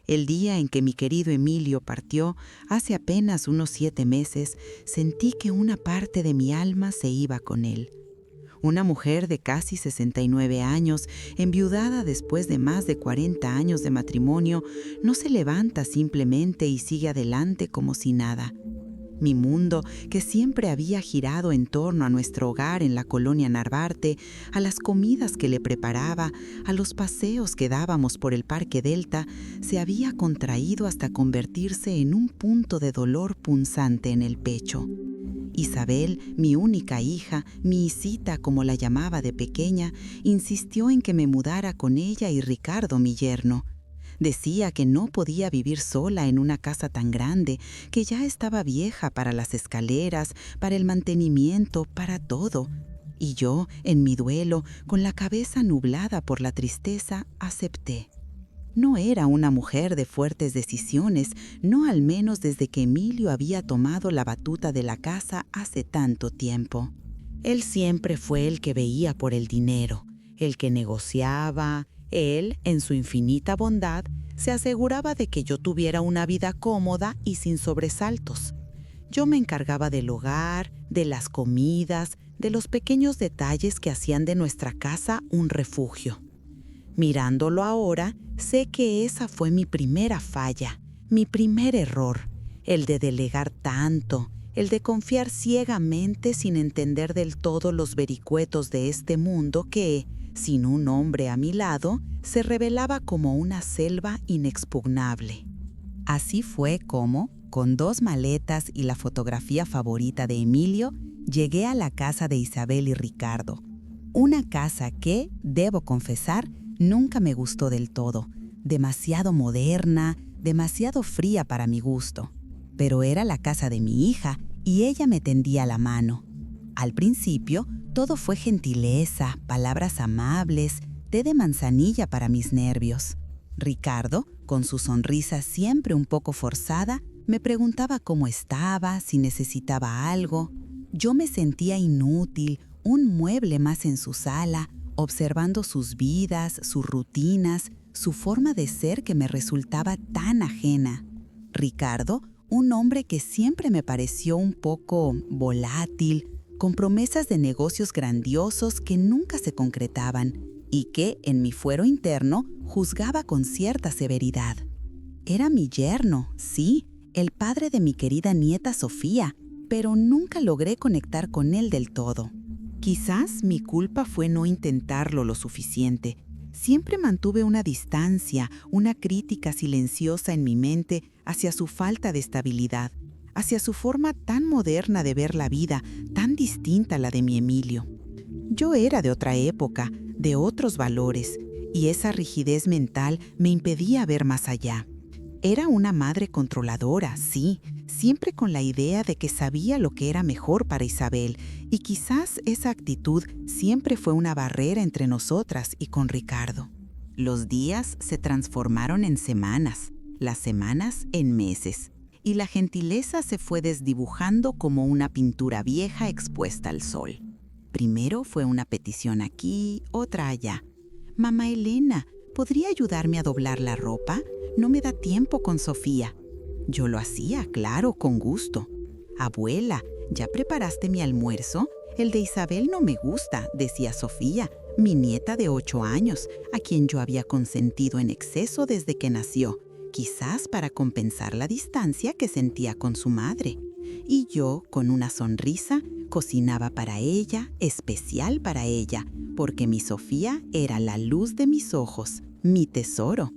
El día en que mi querido Emilio partió, hace apenas unos 7 meses, sentí que una parte de mi alma se iba con él. Una mujer de casi 69 años, enviudada después de más de 40 años de matrimonio, no se levanta simplemente y sigue adelante como si nada. Mi mundo, que siempre había girado en torno a nuestro hogar en la colonia Narvarte, a las comidas que le preparaba, a los paseos que dábamos por el Parque Delta, se había contraído hasta convertirse en un punto de dolor punzante en el pecho. Isabel, mi única hija, mi Isita como la llamaba de pequeña, insistió en que me mudara con ella y Ricardo, mi yerno. Decía que no podía vivir sola en una casa tan grande, que ya estaba vieja para las escaleras, para el mantenimiento, para todo. Y yo, en mi duelo, con la cabeza nublada por la tristeza, acepté. No era una mujer de fuertes decisiones, no al menos desde que Emilio había tomado la batuta de la casa hace tanto tiempo. Él siempre fue el que veía por el dinero, el que negociaba. Él, en su infinita bondad, se aseguraba de que yo tuviera una vida cómoda y sin sobresaltos. Yo me encargaba del hogar, de las comidas, de los pequeños detalles que hacían de nuestra casa un refugio. Mirándolo ahora, sé que esa fue mi primera falla, mi primer error, el de delegar tanto, el de confiar ciegamente sin entender del todo los vericuetos de este mundo que, sin un hombre a mi lado, se revelaba como una selva inexpugnable. Así fue como, con 2 maletas y la fotografía favorita de Emilio, llegué a la casa de Isabel y Ricardo. Una casa que, debo confesar, nunca me gustó del todo, demasiado moderna, demasiado fría para mi gusto. Pero era la casa de mi hija y ella me tendía la mano. Al principio, todo fue gentileza, palabras amables, té de manzanilla para mis nervios. Ricardo, con su sonrisa siempre un poco forzada, me preguntaba cómo estaba, si necesitaba algo. Yo me sentía inútil, un mueble más en su sala, observando sus vidas, sus rutinas, su forma de ser que me resultaba tan ajena. Ricardo, un hombre que siempre me pareció un poco volátil, con promesas de negocios grandiosos que nunca se concretaban y que, en mi fuero interno, juzgaba con cierta severidad. Era mi yerno, sí, el padre de mi querida nieta Sofía, pero nunca logré conectar con él del todo. Quizás mi culpa fue no intentarlo lo suficiente. Siempre mantuve una distancia, una crítica silenciosa en mi mente hacia su falta de estabilidad, hacia su forma tan moderna de ver la vida, tan distinta a la de mi Emilio. Yo era de otra época, de otros valores, y esa rigidez mental me impedía ver más allá. Era una madre controladora, sí, siempre con la idea de que sabía lo que era mejor para Isabel, y quizás esa actitud siempre fue una barrera entre nosotras y con Ricardo. Los días se transformaron en semanas, las semanas en meses, y la gentileza se fue desdibujando como una pintura vieja expuesta al sol. Primero fue una petición aquí, otra allá. «Mamá Elena, ¿podría ayudarme a doblar la ropa? No me da tiempo con Sofía». Yo lo hacía, claro, con gusto. «Abuela, ¿ya preparaste mi almuerzo? El de Isabel no me gusta», decía Sofía, mi nieta de 8 años, a quien yo había consentido en exceso desde que nació, quizás para compensar la distancia que sentía con su madre. Y yo, con una sonrisa, cocinaba para ella, especial para ella, porque mi Sofía era la luz de mis ojos, mi tesoro.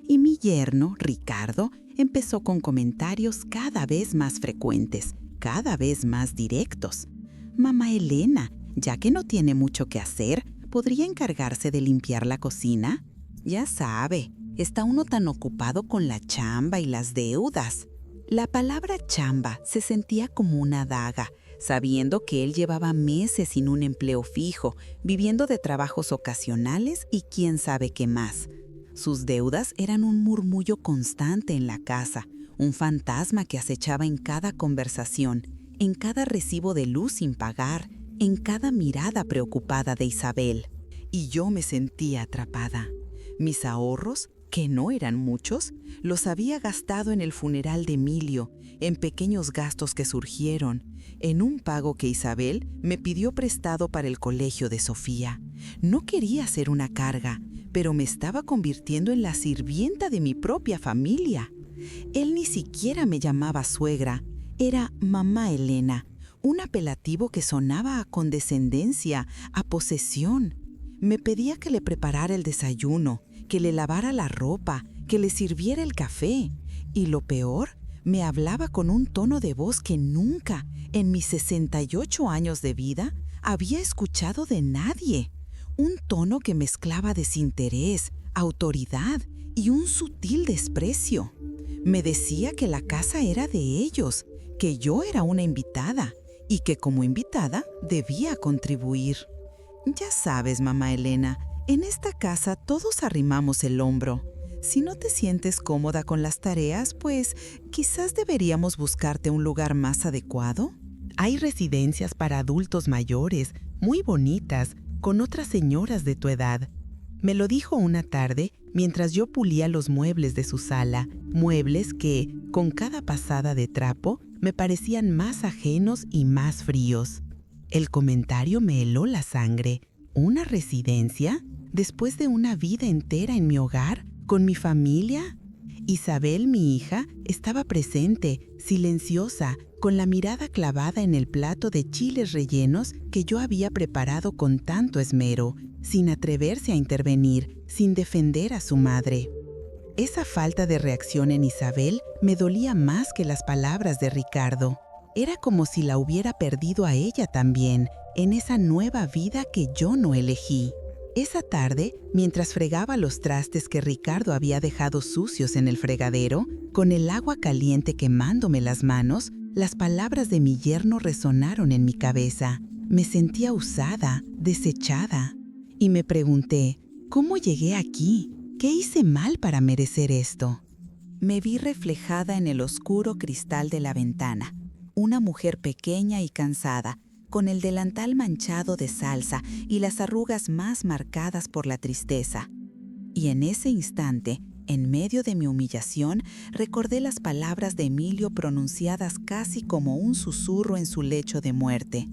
Y mi yerno, Ricardo, empezó con comentarios cada vez más frecuentes, cada vez más directos. «Mamá Elena, ya que no tiene mucho que hacer, ¿podría encargarse de limpiar la cocina? Ya sabe, está uno tan ocupado con la chamba y las deudas». La palabra chamba se sentía como una daga, sabiendo que él llevaba meses sin un empleo fijo, viviendo de trabajos ocasionales y quién sabe qué más. Sus deudas eran un murmullo constante en la casa, un fantasma que acechaba en cada conversación, en cada recibo de luz sin pagar, en cada mirada preocupada de Isabel. Y yo me sentía atrapada. Mis ahorros, que no eran muchos, los había gastado en el funeral de Emilio, en pequeños gastos que surgieron, en un pago que Isabel me pidió prestado para el colegio de Sofía. No quería ser una carga, pero me estaba convirtiendo en la sirvienta de mi propia familia. Él ni siquiera me llamaba suegra, era mamá Elena, un apelativo que sonaba a condescendencia, a posesión. Me pedía que le preparara el desayuno, que le lavara la ropa, que le sirviera el café. Y lo peor, me hablaba con un tono de voz que nunca, en mis 68 años de vida, había escuchado de nadie. Un tono que mezclaba desinterés, autoridad y un sutil desprecio. Me decía que la casa era de ellos, que yo era una invitada y que como invitada debía contribuir. Ya sabes, mamá Elena, en esta casa todos arrimamos el hombro. Si no te sientes cómoda con las tareas, pues quizás deberíamos buscarte un lugar más adecuado. Hay residencias para adultos mayores, muy bonitas, con otras señoras de tu edad. Me lo dijo una tarde mientras yo pulía los muebles de su sala, muebles que, con cada pasada de trapo, me parecían más ajenos y más fríos. El comentario me heló la sangre. ¿Una residencia? ¿Después de una vida entera en mi hogar, con mi familia? Isabel, mi hija, estaba presente, silenciosa, con la mirada clavada en el plato de chiles rellenos que yo había preparado con tanto esmero, sin atreverse a intervenir, sin defender a su madre. Esa falta de reacción en Isabel me dolía más que las palabras de Ricardo. Era como si la hubiera perdido a ella también, en esa nueva vida que yo no elegí. Esa tarde, mientras fregaba los trastes que Ricardo había dejado sucios en el fregadero, con el agua caliente quemándome las manos, las palabras de mi yerno resonaron en mi cabeza. Me sentía usada, desechada. Y me pregunté, ¿cómo llegué aquí? ¿Qué hice mal para merecer esto? Me vi reflejada en el oscuro cristal de la ventana. Una mujer pequeña y cansada, con el delantal manchado de salsa y las arrugas más marcadas por la tristeza. Y en ese instante, en medio de mi humillación, recordé las palabras de Emilio pronunciadas casi como un susurro en su lecho de muerte.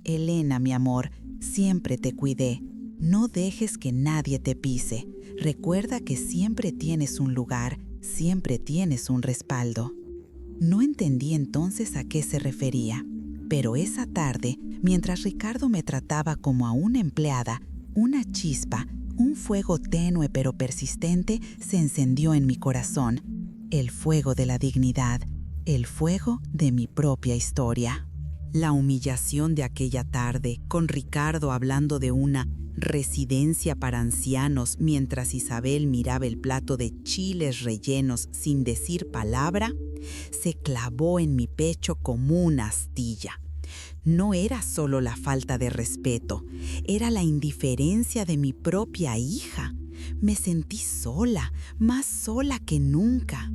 Elena, mi amor, siempre te cuidé. No dejes que nadie te pise. Recuerda que siempre tienes un lugar, siempre tienes un respaldo. No entendí entonces a qué se refería, pero esa tarde, mientras Ricardo me trataba como a una empleada, una chispa, un fuego tenue pero persistente se encendió en mi corazón. El fuego de la dignidad, el fuego de mi propia historia. La humillación de aquella tarde, con Ricardo hablando de una residencia para ancianos mientras Isabel miraba el plato de chiles rellenos sin decir palabra, se clavó en mi pecho como una astilla. No era solo la falta de respeto, era la indiferencia de mi propia hija. Me sentí sola, más sola que nunca.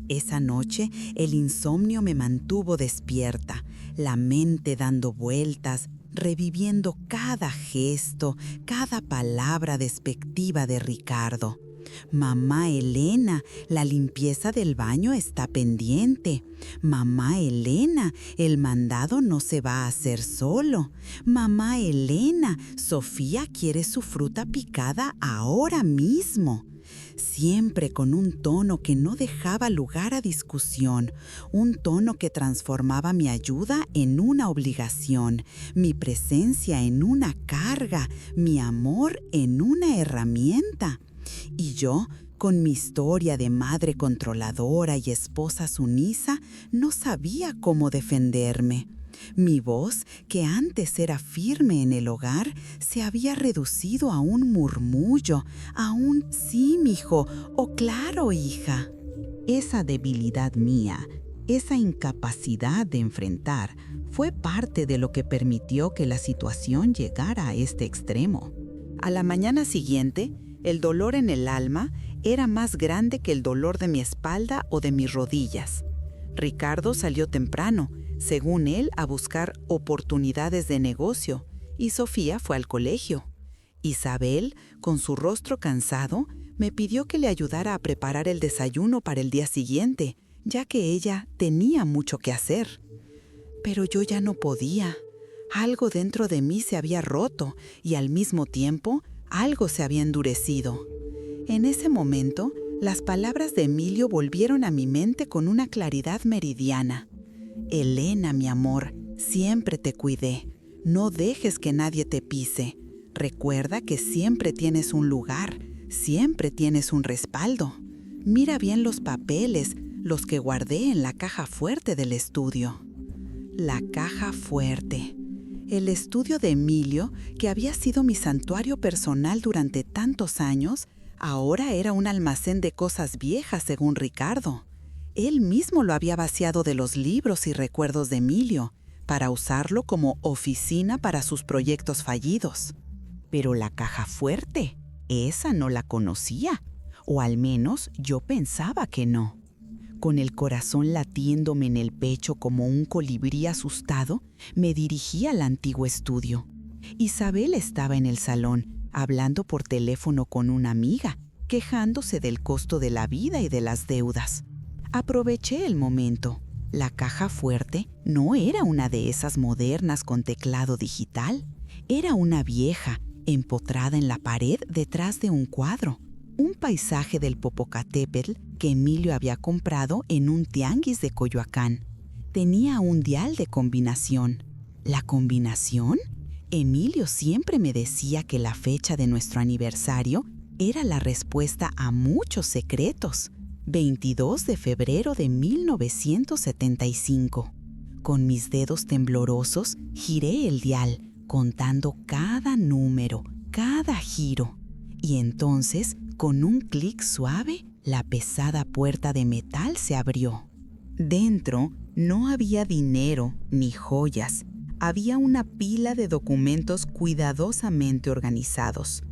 Esa noche el insomnio me mantuvo despierta, la mente dando vueltas, reviviendo cada gesto, cada palabra despectiva de Ricardo. Mamá Elena, la limpieza del baño está pendiente. Mamá Elena, el mandado no se va a hacer solo. Mamá Elena, Sofía quiere su fruta picada ahora mismo. Siempre con un tono que no dejaba lugar a discusión, un tono que transformaba mi ayuda en una obligación, mi presencia en una carga, mi amor en una herramienta. Y yo, con mi historia de madre controladora y esposa sumisa, no sabía cómo defenderme. Mi voz, que antes era firme en el hogar, se había reducido a un murmullo, a un sí, mijo, o claro, hija. Esa debilidad mía, esa incapacidad de enfrentar, fue parte de lo que permitió que la situación llegara a este extremo. A la mañana siguiente, el dolor en el alma era más grande que el dolor de mi espalda o de mis rodillas. Ricardo salió temprano, según él, a buscar oportunidades de negocio, y Sofía fue al colegio. Isabel, con su rostro cansado, Me pidió que le ayudara a preparar el desayuno para el día siguiente, ya que ella tenía mucho que hacer. Pero yo ya no podía. Algo dentro de mí se había roto y al mismo tiempo algo se había endurecido. En ese momento, las palabras de Emilio volvieron a mi mente con una claridad meridiana. Elena, mi amor, siempre te cuidé. No dejes que nadie te pise. Recuerda que siempre tienes un lugar, siempre tienes un respaldo. Mira bien los papeles, los que guardé en la caja fuerte del estudio. La caja fuerte. El estudio de Emilio, que había sido mi santuario personal durante tantos años, ahora era un almacén de cosas viejas, según Ricardo. Él mismo lo había vaciado de los libros y recuerdos de Emilio, para usarlo como oficina para sus proyectos fallidos. Pero la caja fuerte, esa no la conocía, o al menos yo pensaba que no. Con el corazón latiéndome en el pecho como un colibrí asustado, me dirigí al antiguo estudio. Isabel estaba en el salón, hablando por teléfono con una amiga, quejándose del costo de la vida y de las deudas. Aproveché el momento. La caja fuerte no era una de esas modernas con teclado digital. Era una vieja, empotrada en la pared detrás de un cuadro. Un paisaje del Popocatépetl que Emilio había comprado en un tianguis de Coyoacán. Tenía un dial de combinación. ¿La combinación? Emilio siempre me decía que la fecha de nuestro aniversario era la respuesta a muchos secretos. 22 de febrero de 1975. Con mis dedos temblorosos, giré el dial, contando cada número, cada giro. Y entonces, con un clic suave, la pesada puerta de metal se abrió. Dentro no había dinero ni joyas. Había una pila de documentos cuidadosamente organizados.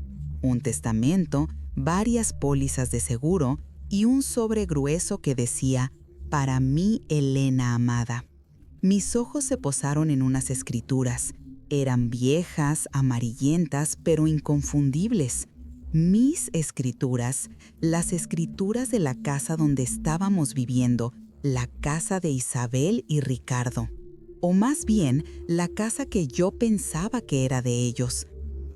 Un testamento, varias pólizas de seguro y un sobre grueso que decía: «Para mí, Elena amada». Mis ojos se posaron en unas escrituras. Eran viejas, amarillentas, pero inconfundibles. Mis escrituras, las escrituras de la casa donde estábamos viviendo, la casa de Isabel y Ricardo. O más bien, la casa que yo pensaba que era de ellos.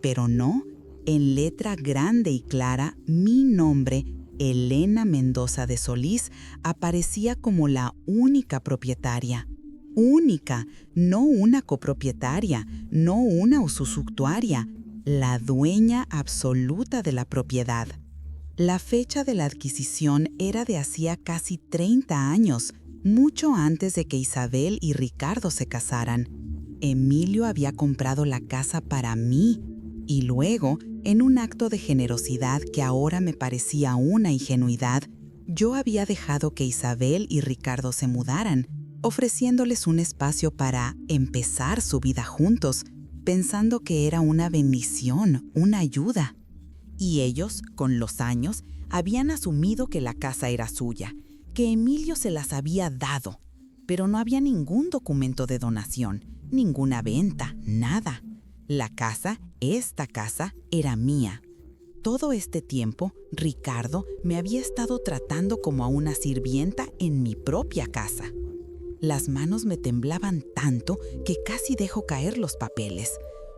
Pero no, en letra grande y clara, mi nombre, Elena Mendoza de Solís, aparecía como la única propietaria. Única, no una copropietaria, no una usufructuaria, la dueña absoluta de la propiedad. La fecha de la adquisición era de hacía casi 30 años, mucho antes de que Isabel y Ricardo se casaran. Emilio había comprado la casa para mí y luego, en un acto de generosidad que ahora me parecía una ingenuidad, yo había dejado que Isabel y Ricardo se mudaran, ofreciéndoles un espacio para empezar su vida juntos, pensando que era una bendición, una ayuda. Y ellos, con los años, habían asumido que la casa era suya, que Emilio se las había dado, pero no había ningún documento de donación, ninguna venta, nada. La casa, esta casa, era mía. Todo este tiempo, Ricardo me había estado tratando como a una sirvienta en mi propia casa. Las manos me temblaban tanto que casi dejo caer los papeles.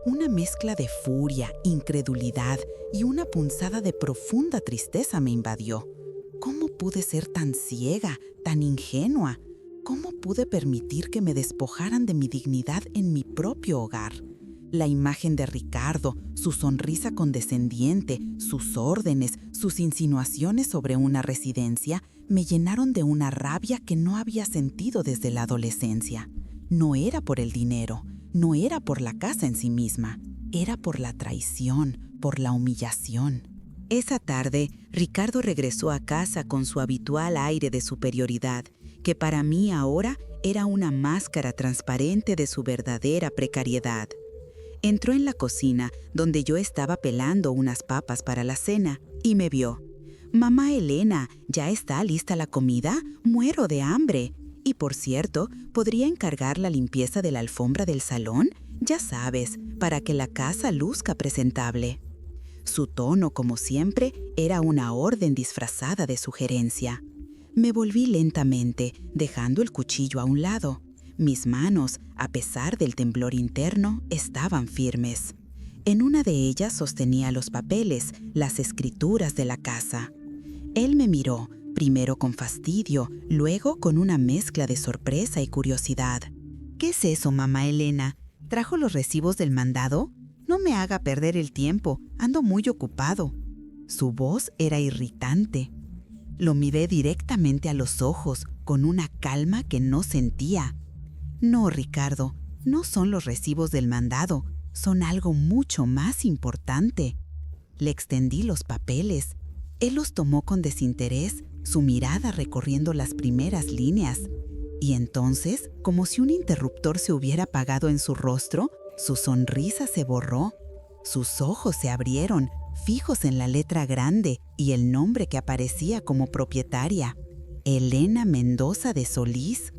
Una mezcla de furia, incredulidad y una punzada de profunda tristeza me invadió. ¿Cómo pude ser tan ciega, tan ingenua? ¿Cómo pude permitir que me despojaran de mi dignidad en mi propio hogar? La imagen de Ricardo, su sonrisa condescendiente, sus órdenes, sus insinuaciones sobre una residencia, me llenaron de una rabia que no había sentido desde la adolescencia. No era por el dinero, no era por la casa en sí misma, era por la traición, por la humillación. Esa tarde, Ricardo regresó a casa con su habitual aire de superioridad, que para mí ahora era una máscara transparente de su verdadera precariedad. Entró en la cocina, donde yo estaba pelando unas papas para la cena, y me vio. «Mamá Elena, ¿ya está lista la comida? Muero de hambre. Y por cierto, ¿podría encargar la limpieza de la alfombra del salón? Ya sabes, para que la casa luzca presentable». Su tono, como siempre, era una orden disfrazada de sugerencia. Me volví lentamente, dejando el cuchillo a un lado. Mis manos, a pesar del temblor interno, estaban firmes. En una de ellas sostenía los papeles, las escrituras de la casa. Él me miró, primero con fastidio, luego con una mezcla de sorpresa y curiosidad. «¿Qué es eso, mamá Elena? ¿Trajo los recibos del mandado? No me haga perder el tiempo, ando muy ocupado». Su voz era irritante. Lo miré directamente a los ojos, con una calma que no sentía. «No, Ricardo, no son los recibos del mandado, son algo mucho más importante». Le extendí los papeles. Él los tomó con desinterés, su mirada recorriendo las primeras líneas. Y entonces, como si un interruptor se hubiera apagado en su rostro, su sonrisa se borró. Sus ojos se abrieron, fijos en la letra grande y el nombre que aparecía como propietaria: Elena Mendoza de Solís.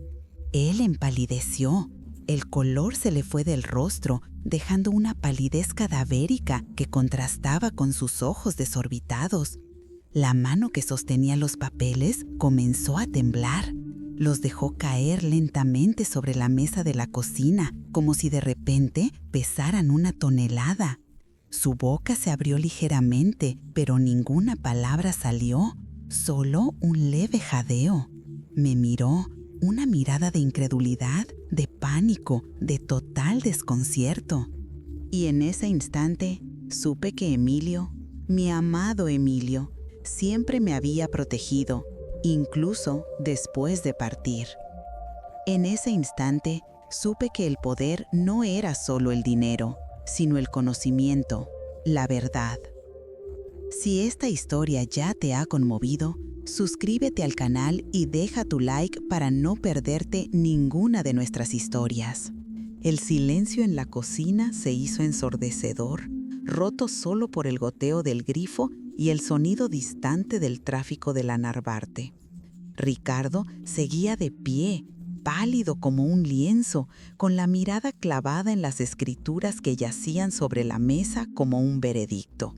Él empalideció. El color se le fue del rostro, dejando una palidez cadavérica que contrastaba con sus ojos desorbitados. La mano que sostenía los papeles comenzó a temblar. Los dejó caer lentamente sobre la mesa de la cocina, como si de repente pesaran 1 tonelada. Su boca se abrió ligeramente, pero ninguna palabra salió, solo un leve jadeo. Me miró, una mirada de incredulidad, de pánico, de total desconcierto. Y en ese instante supe que Emilio, mi amado Emilio, siempre me había protegido, incluso después de partir. En ese instante supe que el poder no era solo el dinero, sino el conocimiento, la verdad. Si esta historia ya te ha conmovido, suscríbete al canal y deja tu like para no perderte ninguna de nuestras historias. El silencio en la cocina se hizo ensordecedor, roto solo por el goteo del grifo y el sonido distante del tráfico de la Narvarte. Ricardo seguía de pie, pálido como un lienzo, con la mirada clavada en las escrituras que yacían sobre la mesa como un veredicto.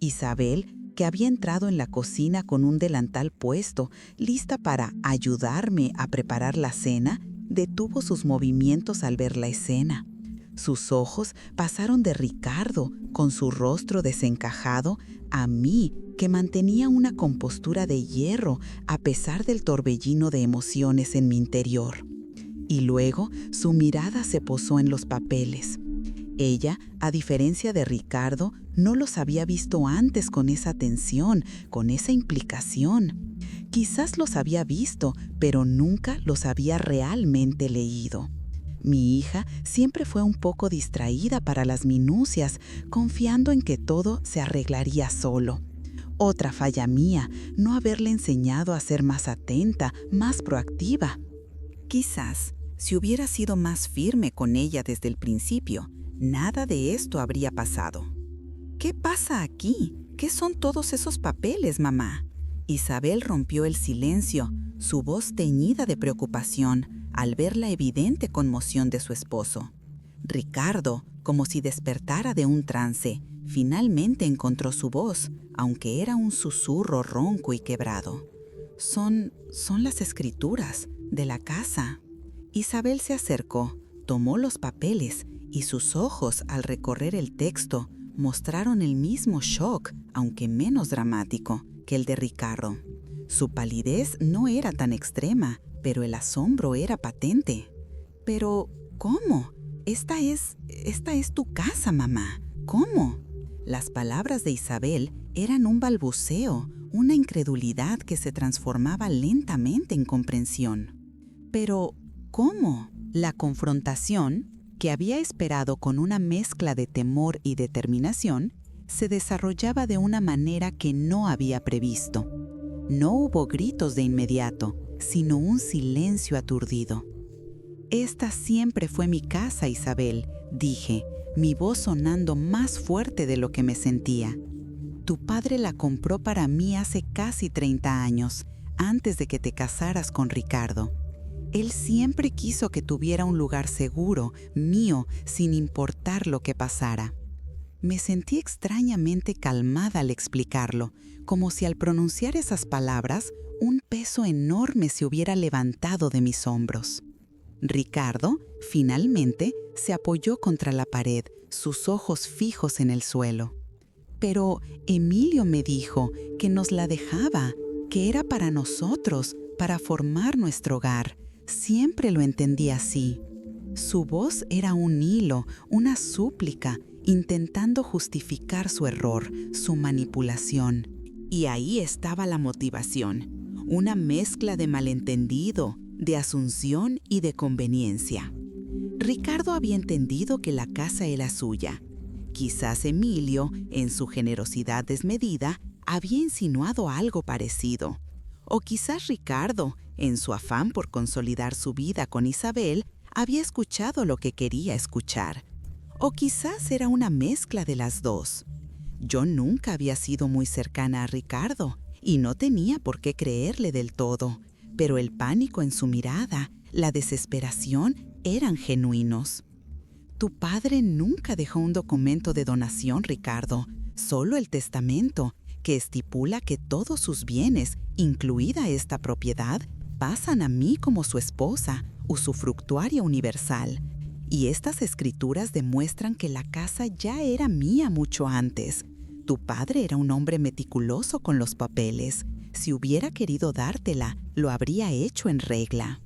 Isabel, que había entrado en la cocina con un delantal puesto, lista para ayudarme a preparar la cena, detuvo sus movimientos al ver la escena. Sus ojos pasaron de Ricardo, con su rostro desencajado, a mí, que mantenía una compostura de hierro a pesar del torbellino de emociones en mi interior. Y luego su mirada se posó en los papeles. Ella, a diferencia de Ricardo, no los había visto antes con esa tensión, con esa implicación. Quizás los había visto, pero nunca los había realmente leído. Mi hija siempre fue un poco distraída para las minucias, confiando en que todo se arreglaría solo. Otra falla mía, no haberle enseñado a ser más atenta, más proactiva. Quizás, si hubiera sido más firme con ella desde el principio, nada de esto habría pasado. ¿Qué pasa aquí? ¿Qué son todos esos papeles, mamá? Isabel rompió el silencio, su voz teñida de preocupación, al ver la evidente conmoción de su esposo. Ricardo, como si despertara de un trance, finalmente encontró su voz, aunque era un susurro ronco y quebrado. Son las escrituras de la casa. Isabel se acercó, tomó los papeles y sus ojos, al recorrer el texto, mostraron el mismo shock, aunque menos dramático, que el de Ricardo. Su palidez no era tan extrema, pero el asombro era patente. «Pero, ¿cómo? Esta es tu casa, mamá. ¿Cómo?». Las palabras de Isabel eran un balbuceo, una incredulidad que se transformaba lentamente en comprensión. «Pero, ¿cómo?». La confrontación, que había esperado con una mezcla de temor y determinación, se desarrollaba de una manera que no había previsto. No hubo gritos de inmediato, sino un silencio aturdido. «Esta siempre fue mi casa, Isabel», dije, mi voz sonando más fuerte de lo que me sentía. «Tu padre la compró para mí hace casi 30 años, antes de que te casaras con Ricardo. Él siempre quiso que tuviera un lugar seguro, mío, sin importar lo que pasara». Me sentí extrañamente calmada al explicarlo, como si al pronunciar esas palabras un peso enorme se hubiera levantado de mis hombros. Ricardo, finalmente, se apoyó contra la pared, sus ojos fijos en el suelo. Pero Emilio me dijo que nos la dejaba, que era para nosotros, para formar nuestro hogar. Siempre lo entendí así. Su voz era un hilo, una súplica, intentando justificar su error, su manipulación. Y ahí estaba la motivación, una mezcla de malentendido, de asunción y de conveniencia. Ricardo había entendido que la casa era suya. Quizás Emilio, en su generosidad desmedida, había insinuado algo parecido. O quizás Ricardo, en su afán por consolidar su vida con Isabel, había escuchado lo que quería escuchar. O quizás era una mezcla de las dos. Yo nunca había sido muy cercana a Ricardo y no tenía por qué creerle del todo, pero el pánico en su mirada, la desesperación, eran genuinos. Tu padre nunca dejó un documento de donación, Ricardo, solo el testamento, que estipula que todos sus bienes, incluida esta propiedad, pasan a mí como su esposa, usufructuaria universal. Y estas escrituras demuestran que la casa ya era mía mucho antes. Tu padre era un hombre meticuloso con los papeles. Si hubiera querido dártela, lo habría hecho en regla.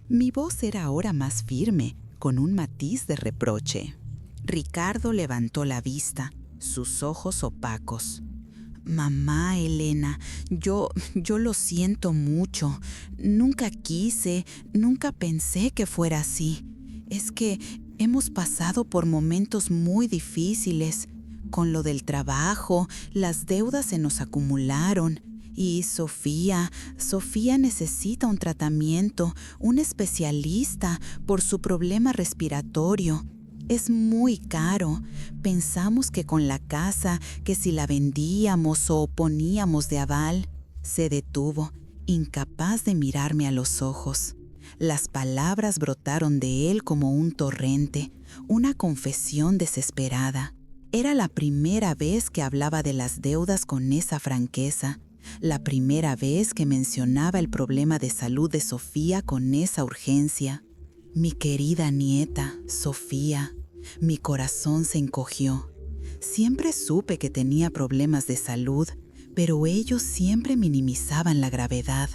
Mi voz era ahora más firme, con un matiz de reproche. Ricardo levantó la vista, sus ojos opacos. Mamá Elena, yo lo siento mucho. Nunca quise, nunca pensé que fuera así. Es que hemos pasado por momentos muy difíciles. Con lo del trabajo, las deudas se nos acumularon. Y Sofía necesita un tratamiento, un especialista por su problema respiratorio. Es muy caro. Pensamos que con la casa, que si la vendíamos o poníamos de aval. Se detuvo, incapaz de mirarme a los ojos. Las palabras brotaron de él como un torrente, una confesión desesperada. Era la primera vez que hablaba de las deudas con esa franqueza. La primera vez que mencionaba el problema de salud de Sofía con esa urgencia. Mi querida nieta, Sofía, mi corazón se encogió. Siempre supe que tenía problemas de salud, pero ellos siempre minimizaban la gravedad.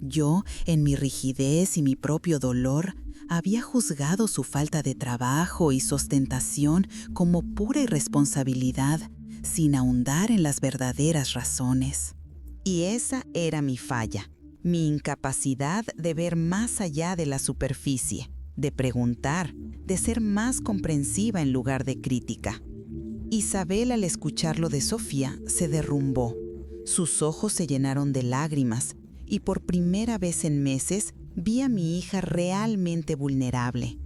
Yo, en mi rigidez y mi propio dolor, había juzgado su falta de trabajo y sustentación como pura irresponsabilidad, sin ahondar en las verdaderas razones. Y esa era mi falla, mi incapacidad de ver más allá de la superficie, de preguntar, de ser más comprensiva en lugar de crítica. Isabel, al escuchar lo de Sofía, se derrumbó. Sus ojos se llenaron de lágrimas y por primera vez en meses vi a mi hija realmente vulnerable.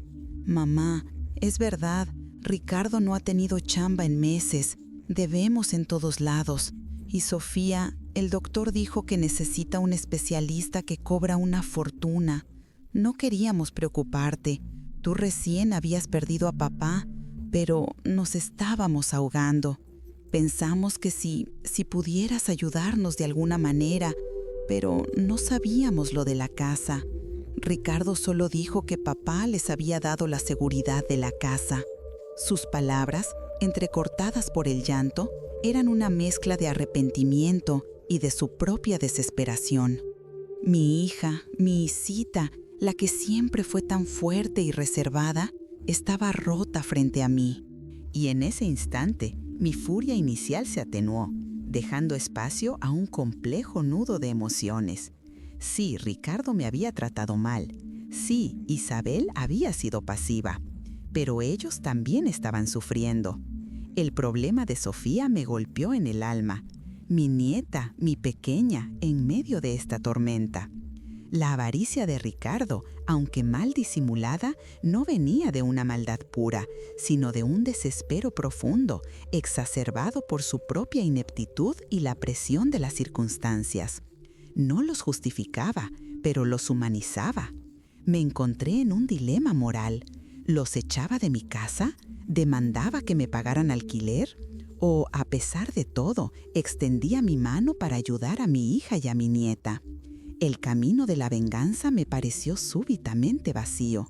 Mamá, es verdad, Ricardo no ha tenido chamba en meses, debemos en todos lados. Y Sofía, el doctor dijo que necesita un especialista que cobra una fortuna. No queríamos preocuparte. Tú recién habías perdido a papá, pero nos estábamos ahogando. Pensamos que si pudieras ayudarnos de alguna manera, pero no sabíamos lo de la casa. Ricardo solo dijo que papá les había dado la seguridad de la casa. Sus palabras, entrecortadas por el llanto, eran una mezcla de arrepentimiento y de su propia desesperación. Mi hija, mi Isita, la que siempre fue tan fuerte y reservada, estaba rota frente a mí. Y en ese instante, mi furia inicial se atenuó, dejando espacio a un complejo nudo de emociones. Sí, Ricardo me había tratado mal. Sí, Isabel había sido pasiva. Pero ellos también estaban sufriendo. El problema de Sofía me golpeó en el alma. Mi nieta, mi pequeña, en medio de esta tormenta. La avaricia de Ricardo, aunque mal disimulada, no venía de una maldad pura, sino de un desespero profundo, exacerbado por su propia ineptitud y la presión de las circunstancias. No los justificaba, pero los humanizaba. Me encontré en un dilema moral. ¿Los echaba de mi casa? ¿Demandaba que me pagaran alquiler? ¿O, a pesar de todo, extendía mi mano para ayudar a mi hija y a mi nieta? El camino de la venganza me pareció súbitamente vacío.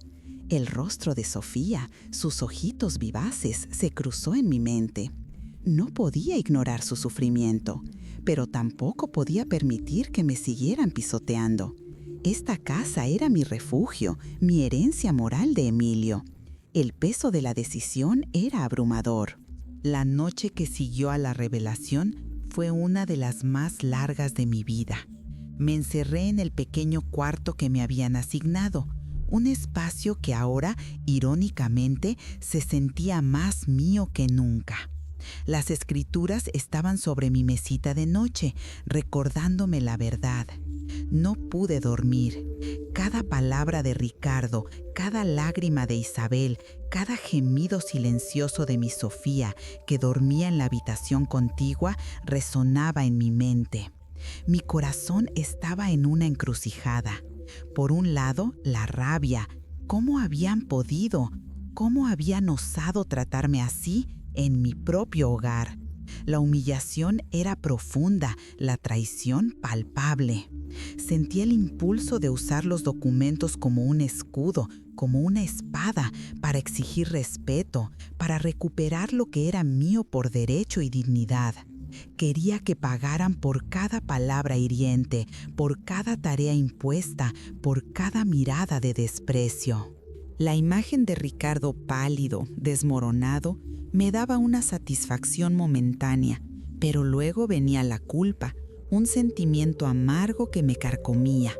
El rostro de Sofía, sus ojitos vivaces, se cruzó en mi mente. No podía ignorar su sufrimiento, pero tampoco podía permitir que me siguieran pisoteando. Esta casa era mi refugio, mi herencia moral de Emilio. El peso de la decisión era abrumador. La noche que siguió a la revelación fue una de las más largas de mi vida. Me encerré en el pequeño cuarto que me habían asignado, un espacio que ahora, irónicamente, se sentía más mío que nunca. Las escrituras estaban sobre mi mesita de noche, recordándome la verdad. No pude dormir. Cada palabra de Ricardo, cada lágrima de Isabel, cada gemido silencioso de mi Sofía, que dormía en la habitación contigua, resonaba en mi mente. Mi corazón estaba en una encrucijada. Por un lado, la rabia. ¿Cómo habían podido? ¿Cómo habían osado tratarme así en mi propio hogar? La humillación era profunda, la traición palpable. Sentí el impulso de usar los documentos como un escudo, como una espada, para exigir respeto, para recuperar lo que era mío por derecho y dignidad. Quería que pagaran por cada palabra hiriente, por cada tarea impuesta, por cada mirada de desprecio. La imagen de Ricardo pálido, desmoronado, me daba una satisfacción momentánea, pero luego venía la culpa, un sentimiento amargo que me carcomía.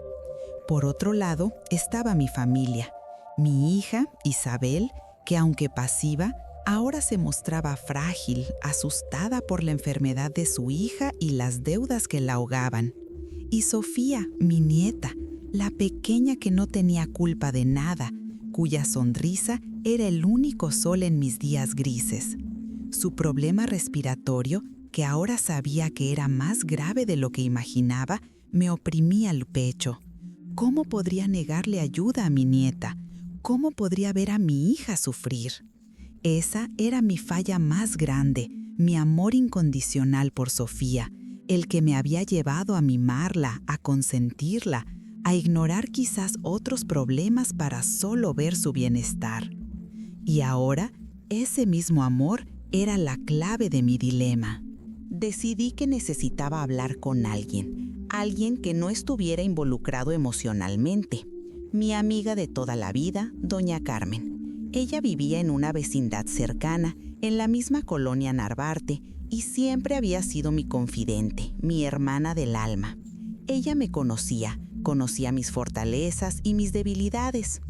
Por otro lado, estaba mi familia, mi hija, Isabel, que aunque pasiva, ahora se mostraba frágil, asustada por la enfermedad de su hija y las deudas que la ahogaban. Y Sofía, mi nieta, la pequeña que no tenía culpa de nada, cuya sonrisa era el único sol en mis días grises. Su problema respiratorio, que ahora sabía que era más grave de lo que imaginaba, me oprimía el pecho. ¿Cómo podría negarle ayuda a mi nieta? ¿Cómo podría ver a mi hija sufrir? Esa era mi falla más grande, mi amor incondicional por Sofía, el que me había llevado a mimarla, a consentirla, a ignorar quizás otros problemas para solo ver su bienestar. Y ahora, ese mismo amor era la clave de mi dilema. Decidí que necesitaba hablar con alguien que no estuviera involucrado emocionalmente. Mi amiga de toda la vida, doña Carmen. Ella vivía en una vecindad cercana, en la misma colonia Narvarte, y siempre había sido mi confidente, mi hermana del alma. Ella me conocía mis fortalezas y mis debilidades.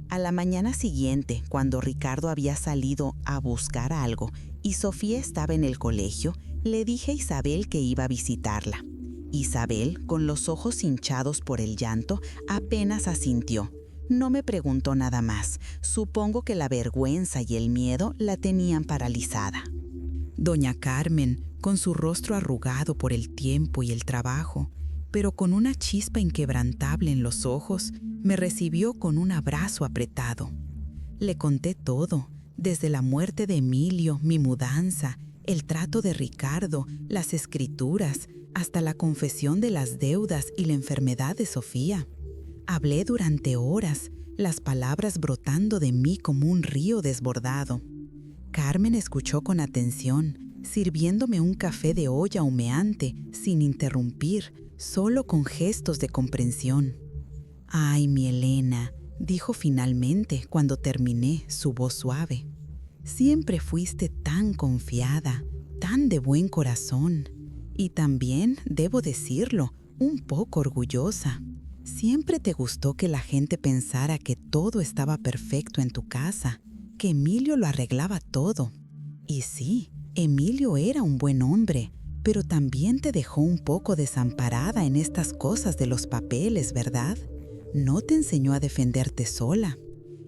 A la mañana siguiente, cuando Ricardo había salido a buscar algo y Sofía estaba en el colegio, le dije a Isabel que iba a visitarla. Isabel, con los ojos hinchados por el llanto, apenas asintió. No me preguntó nada más. Supongo que la vergüenza y el miedo la tenían paralizada. Doña Carmen, con su rostro arrugado por el tiempo y el trabajo, pero con una chispa inquebrantable en los ojos, me recibió con un abrazo apretado. Le conté todo, desde la muerte de Emilio, mi mudanza, el trato de Ricardo, las escrituras, hasta la confesión de las deudas y la enfermedad de Sofía. Hablé durante horas, las palabras brotando de mí como un río desbordado. Carmen escuchó con atención, sirviéndome un café de olla humeante, sin interrumpir, solo con gestos de comprensión. «Ay, mi Elena», dijo finalmente cuando terminé, su voz suave. «Siempre fuiste tan confiada, tan de buen corazón. Y también, debo decirlo, un poco orgullosa. Siempre te gustó que la gente pensara que todo estaba perfecto en tu casa, que Emilio lo arreglaba todo. Y sí, Emilio era un buen hombre, pero también te dejó un poco desamparada en estas cosas de los papeles, ¿verdad? No te enseñó a defenderte sola.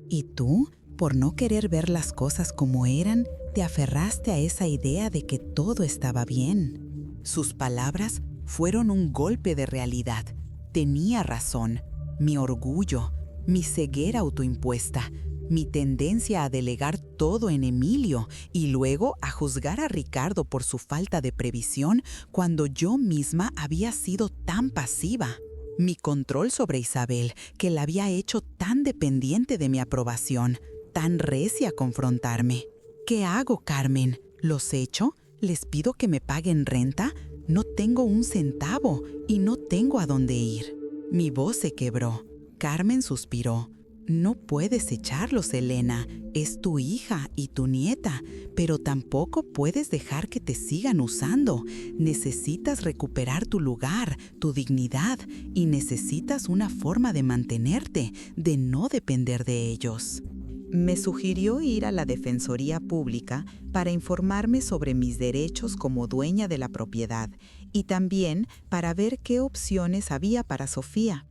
Y tú, por no querer ver las cosas como eran, te aferraste a esa idea de que todo estaba bien». Sus palabras fueron un golpe de realidad. Tenía razón. Mi orgullo, mi ceguera autoimpuesta, Mi tendencia a delegar todo en Emilio y luego a juzgar a Ricardo por su falta de previsión cuando yo misma había sido tan pasiva. Mi control sobre Isabel, que la había hecho tan dependiente de mi aprobación, tan recia a confrontarme. ¿Qué hago, Carmen? ¿Los echo? ¿Les pido que me paguen renta? No tengo un centavo y no tengo a dónde ir. Mi voz se quebró. Carmen suspiró. No puedes echarlos, Elena. Es tu hija y tu nieta, pero tampoco puedes dejar que te sigan usando. Necesitas recuperar tu lugar, tu dignidad, y necesitas una forma de mantenerte, de no depender de ellos. Me sugirió ir a la Defensoría Pública para informarme sobre mis derechos como dueña de la propiedad y también para ver qué opciones había para Sofía.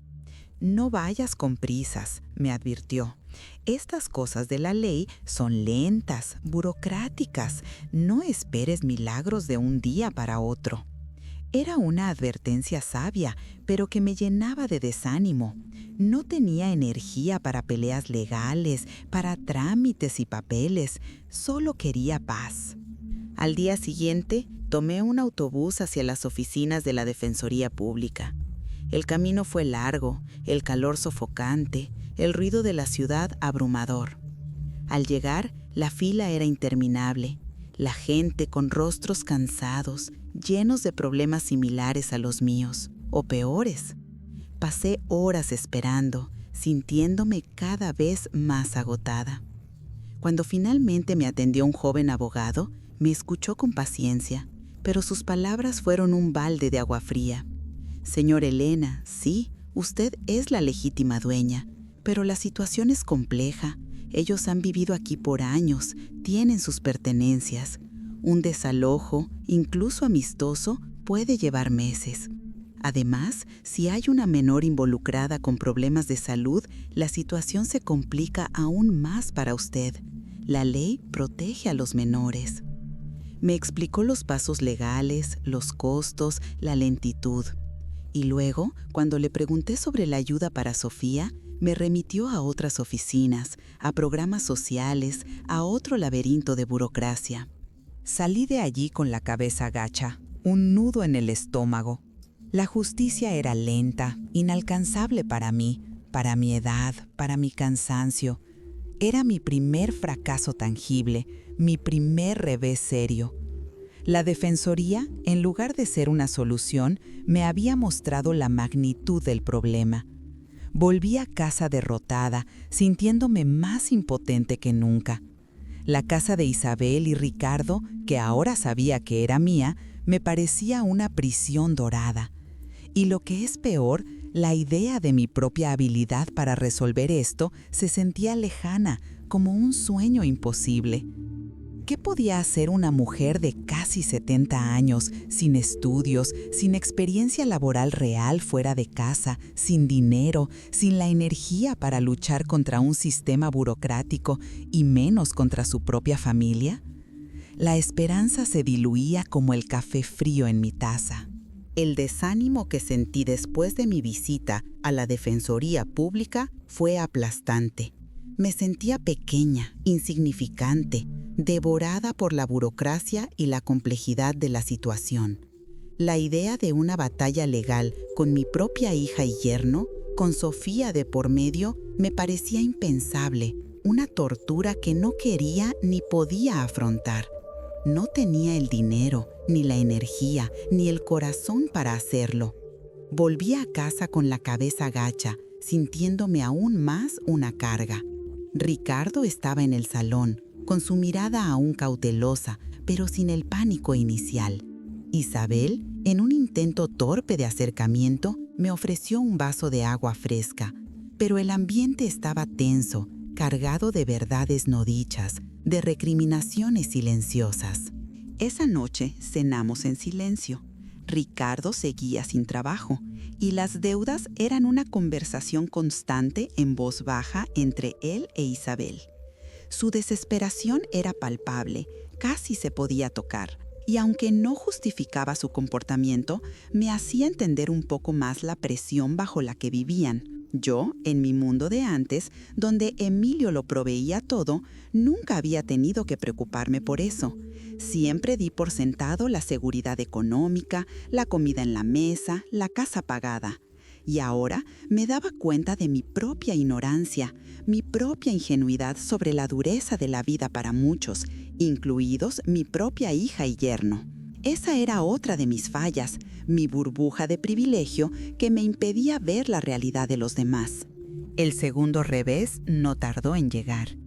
No vayas con prisas, me advirtió. Estas cosas de la ley son lentas, burocráticas. No esperes milagros de un día para otro. Era una advertencia sabia, pero que me llenaba de desánimo. No tenía energía para peleas legales, para trámites y papeles. Solo quería paz. Al día siguiente, tomé un autobús hacia las oficinas de la Defensoría Pública. El camino fue largo, el calor sofocante, el ruido de la ciudad abrumador. Al llegar, la fila era interminable. La gente con rostros cansados, llenos de problemas similares a los míos, o peores. Pasé horas esperando, sintiéndome cada vez más agotada. Cuando finalmente me atendió un joven abogado, me escuchó con paciencia, pero sus palabras fueron un balde de agua fría. Señor Elena, sí, usted es la legítima dueña, pero la situación es compleja. Ellos han vivido aquí por años, tienen sus pertenencias. Un desalojo, incluso amistoso, puede llevar meses. Además, si hay una menor involucrada con problemas de salud, la situación se complica aún más para usted. La ley protege a los menores. Me explicó los pasos legales, los costos, la lentitud. Y luego, cuando le pregunté sobre la ayuda para Sofía, me remitió a otras oficinas, a programas sociales, a otro laberinto de burocracia. Salí de allí con la cabeza gacha, un nudo en el estómago. La justicia era lenta, inalcanzable para mí, para mi edad, para mi cansancio. Era mi primer fracaso tangible, mi primer revés serio. La Defensoría, en lugar de ser una solución, me había mostrado la magnitud del problema. Volví a casa derrotada, sintiéndome más impotente que nunca. La casa de Isabel y Ricardo, que ahora sabía que era mía, me parecía una prisión dorada. Y lo que es peor, la idea de mi propia habilidad para resolver esto se sentía lejana, como un sueño imposible. ¿Qué podía hacer una mujer de casi 70 años, sin estudios, sin experiencia laboral real fuera de casa, sin dinero, sin la energía para luchar contra un sistema burocrático y menos contra su propia familia? La esperanza se diluía como el café frío en mi taza. El desánimo que sentí después de mi visita a la Defensoría Pública fue aplastante. Me sentía pequeña, insignificante, devorada por la burocracia y la complejidad de la situación. La idea de una batalla legal con mi propia hija y yerno, con Sofía de por medio, me parecía impensable, una tortura que no quería ni podía afrontar. No tenía el dinero, ni la energía, ni el corazón para hacerlo. Volví a casa con la cabeza gacha, sintiéndome aún más una carga. Ricardo estaba en el salón, con su mirada aún cautelosa, pero sin el pánico inicial. Isabel, en un intento torpe de acercamiento, me ofreció un vaso de agua fresca, pero el ambiente estaba tenso, cargado de verdades no dichas, de recriminaciones silenciosas. Esa noche cenamos en silencio. Ricardo seguía sin trabajo y las deudas eran una conversación constante en voz baja entre él e Isabel. Su desesperación era palpable, casi se podía tocar, y aunque no justificaba su comportamiento, me hacía entender un poco más la presión bajo la que vivían. Yo, en mi mundo de antes, donde Emilio lo proveía todo, nunca había tenido que preocuparme por eso. Siempre di por sentado la seguridad económica, la comida en la mesa, la casa pagada. Y ahora me daba cuenta de mi propia ignorancia, mi propia ingenuidad sobre la dureza de la vida para muchos, incluidos mi propia hija y yerno. Esa era otra de mis fallas, mi burbuja de privilegio que me impedía ver la realidad de los demás. El segundo revés no tardó en llegar.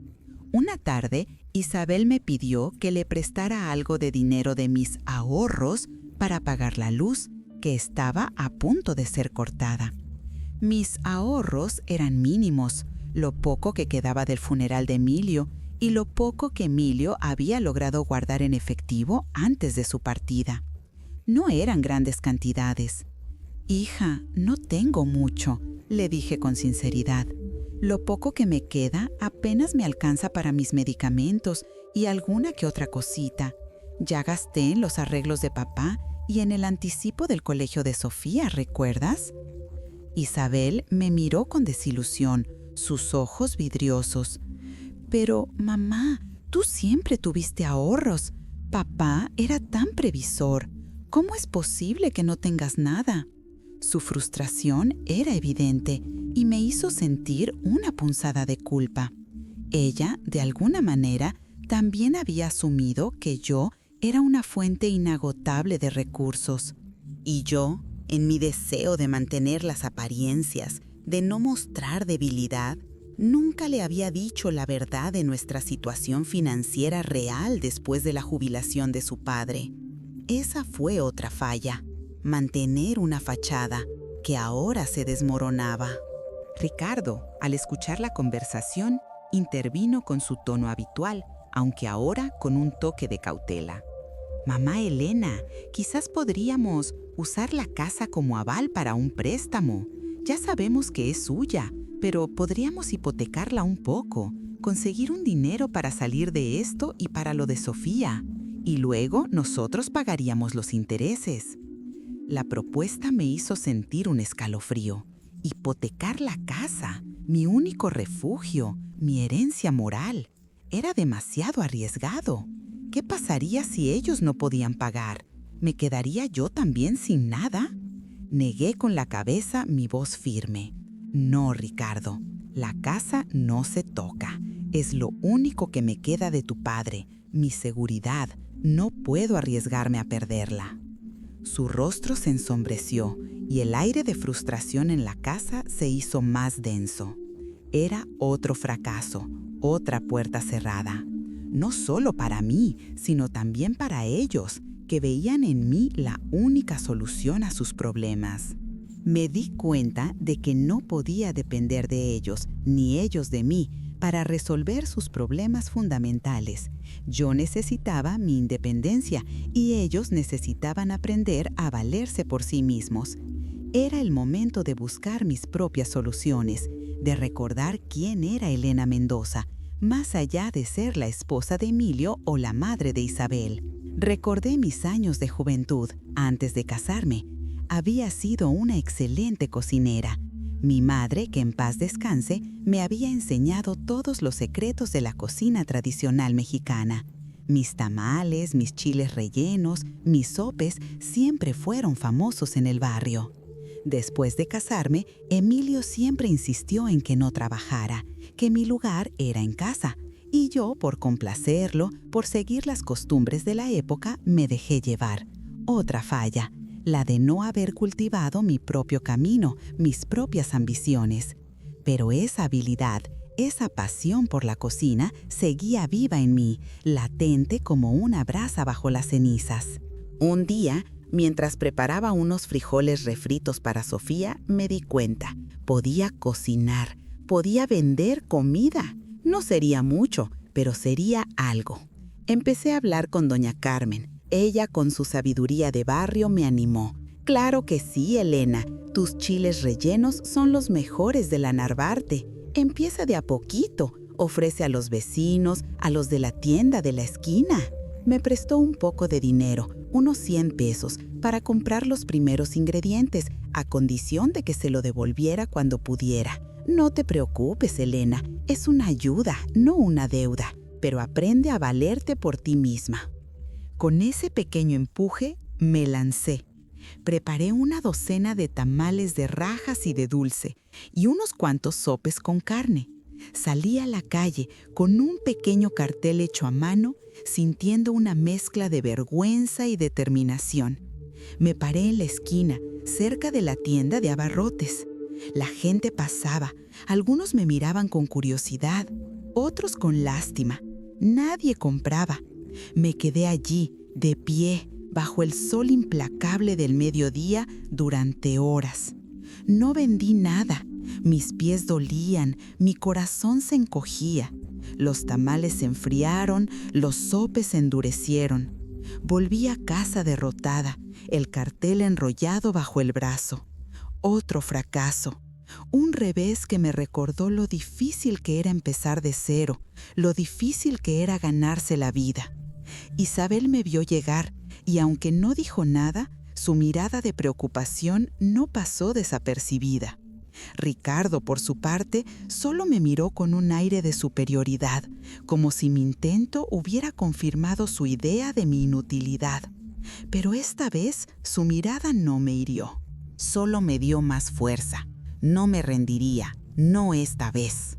Una tarde, Isabel me pidió que le prestara algo de dinero de mis ahorros para pagar la luz, que estaba a punto de ser cortada. Mis ahorros eran mínimos, lo poco que quedaba del funeral de Emilio y lo poco que Emilio había logrado guardar en efectivo antes de su partida. No eran grandes cantidades. «Hija, no tengo mucho», le dije con sinceridad. «Lo poco que me queda apenas me alcanza para mis medicamentos y alguna que otra cosita. Ya gasté en los arreglos de papá y en el anticipo del colegio de Sofía, ¿recuerdas?». Isabel me miró con desilusión, sus ojos vidriosos. «Pero, mamá, tú siempre tuviste ahorros. Papá era tan previsor. ¿Cómo es posible que no tengas nada?». Su frustración era evidente y me hizo sentir una punzada de culpa. Ella, de alguna manera, también había asumido que yo era una fuente inagotable de recursos. Y yo, en mi deseo de mantener las apariencias, de no mostrar debilidad, nunca le había dicho la verdad de nuestra situación financiera real después de la jubilación de su padre. Esa fue otra falla, mantener una fachada que ahora se desmoronaba. Ricardo, al escuchar la conversación, intervino con su tono habitual, aunque ahora con un toque de cautela. «Mamá Elena, quizás podríamos usar la casa como aval para un préstamo. Ya sabemos que es suya, pero podríamos hipotecarla un poco, conseguir un dinero para salir de esto y para lo de Sofía, y luego nosotros pagaríamos los intereses». La propuesta me hizo sentir un escalofrío. Hipotecar la casa, mi único refugio, mi herencia moral, era demasiado arriesgado. ¿Qué pasaría si ellos no podían pagar? ¿Me quedaría yo también sin nada? Negué con la cabeza mi voz firme. «No, Ricardo, la casa no se toca. Es lo único que me queda de tu padre, mi seguridad. No puedo arriesgarme a perderla». Su rostro se ensombreció y el aire de frustración en la casa se hizo más denso. Era otro fracaso, otra puerta cerrada. No solo para mí, sino también para ellos, que veían en mí la única solución a sus problemas. Me di cuenta de que no podía depender de ellos, ni ellos de mí, para resolver sus problemas fundamentales. Yo necesitaba mi independencia y ellos necesitaban aprender a valerse por sí mismos. Era el momento de buscar mis propias soluciones, de recordar quién era Elena Mendoza, más allá de ser la esposa de Emilio o la madre de Isabel. Recordé mis años de juventud. Antes de casarme, había sido una excelente cocinera. Mi madre, que en paz descanse, me había enseñado todos los secretos de la cocina tradicional mexicana. Mis tamales, mis chiles rellenos, mis sopes siempre fueron famosos en el barrio. Después de casarme, Emilio siempre insistió en que no trabajara, que mi lugar era en casa, y yo, por complacerlo, por seguir las costumbres de la época, me dejé llevar. Otra falla, la de no haber cultivado mi propio camino, mis propias ambiciones. Pero esa habilidad, esa pasión por la cocina seguía viva en mí, latente como una brasa bajo las cenizas. Un día, mientras preparaba unos frijoles refritos para Sofía, me di cuenta. Podía cocinar, podía vender comida. No sería mucho, pero sería algo. Empecé a hablar con doña Carmen. Ella, con su sabiduría de barrio, me animó. «Claro que sí, Elena. Tus chiles rellenos son los mejores de la Narvarte. Empieza de a poquito. Ofrece a los vecinos, a los de la tienda de la esquina». Me prestó un poco de dinero, unos 100 pesos, para comprar los primeros ingredientes, a condición de que se lo devolviera cuando pudiera. No te preocupes, Elena, es una ayuda, no una deuda, pero aprende a valerte por ti misma. Con ese pequeño empuje, me lancé. Preparé una docena de tamales de rajas y de dulce y unos cuantos sopes con carne. Salí a la calle con un pequeño cartel hecho a mano, sintiendo una mezcla de vergüenza y determinación. Me paré en la esquina, cerca de la tienda de abarrotes. La gente pasaba, algunos me miraban con curiosidad, otros con lástima. Nadie compraba. Me quedé allí, de pie, bajo el sol implacable del mediodía durante horas. No vendí nada. Mis pies dolían, mi corazón se encogía. Los tamales se enfriaron, los sopes se endurecieron. Volví a casa derrotada, el cartel enrollado bajo el brazo. Otro fracaso. Un revés que me recordó lo difícil que era empezar de cero, lo difícil que era ganarse la vida. Isabel me vio llegar y aunque no dijo nada, su mirada de preocupación no pasó desapercibida. Ricardo, por su parte, solo me miró con un aire de superioridad, como si mi intento hubiera confirmado su idea de mi inutilidad. Pero esta vez su mirada no me hirió, solo me dio más fuerza. No me rendiría, no esta vez.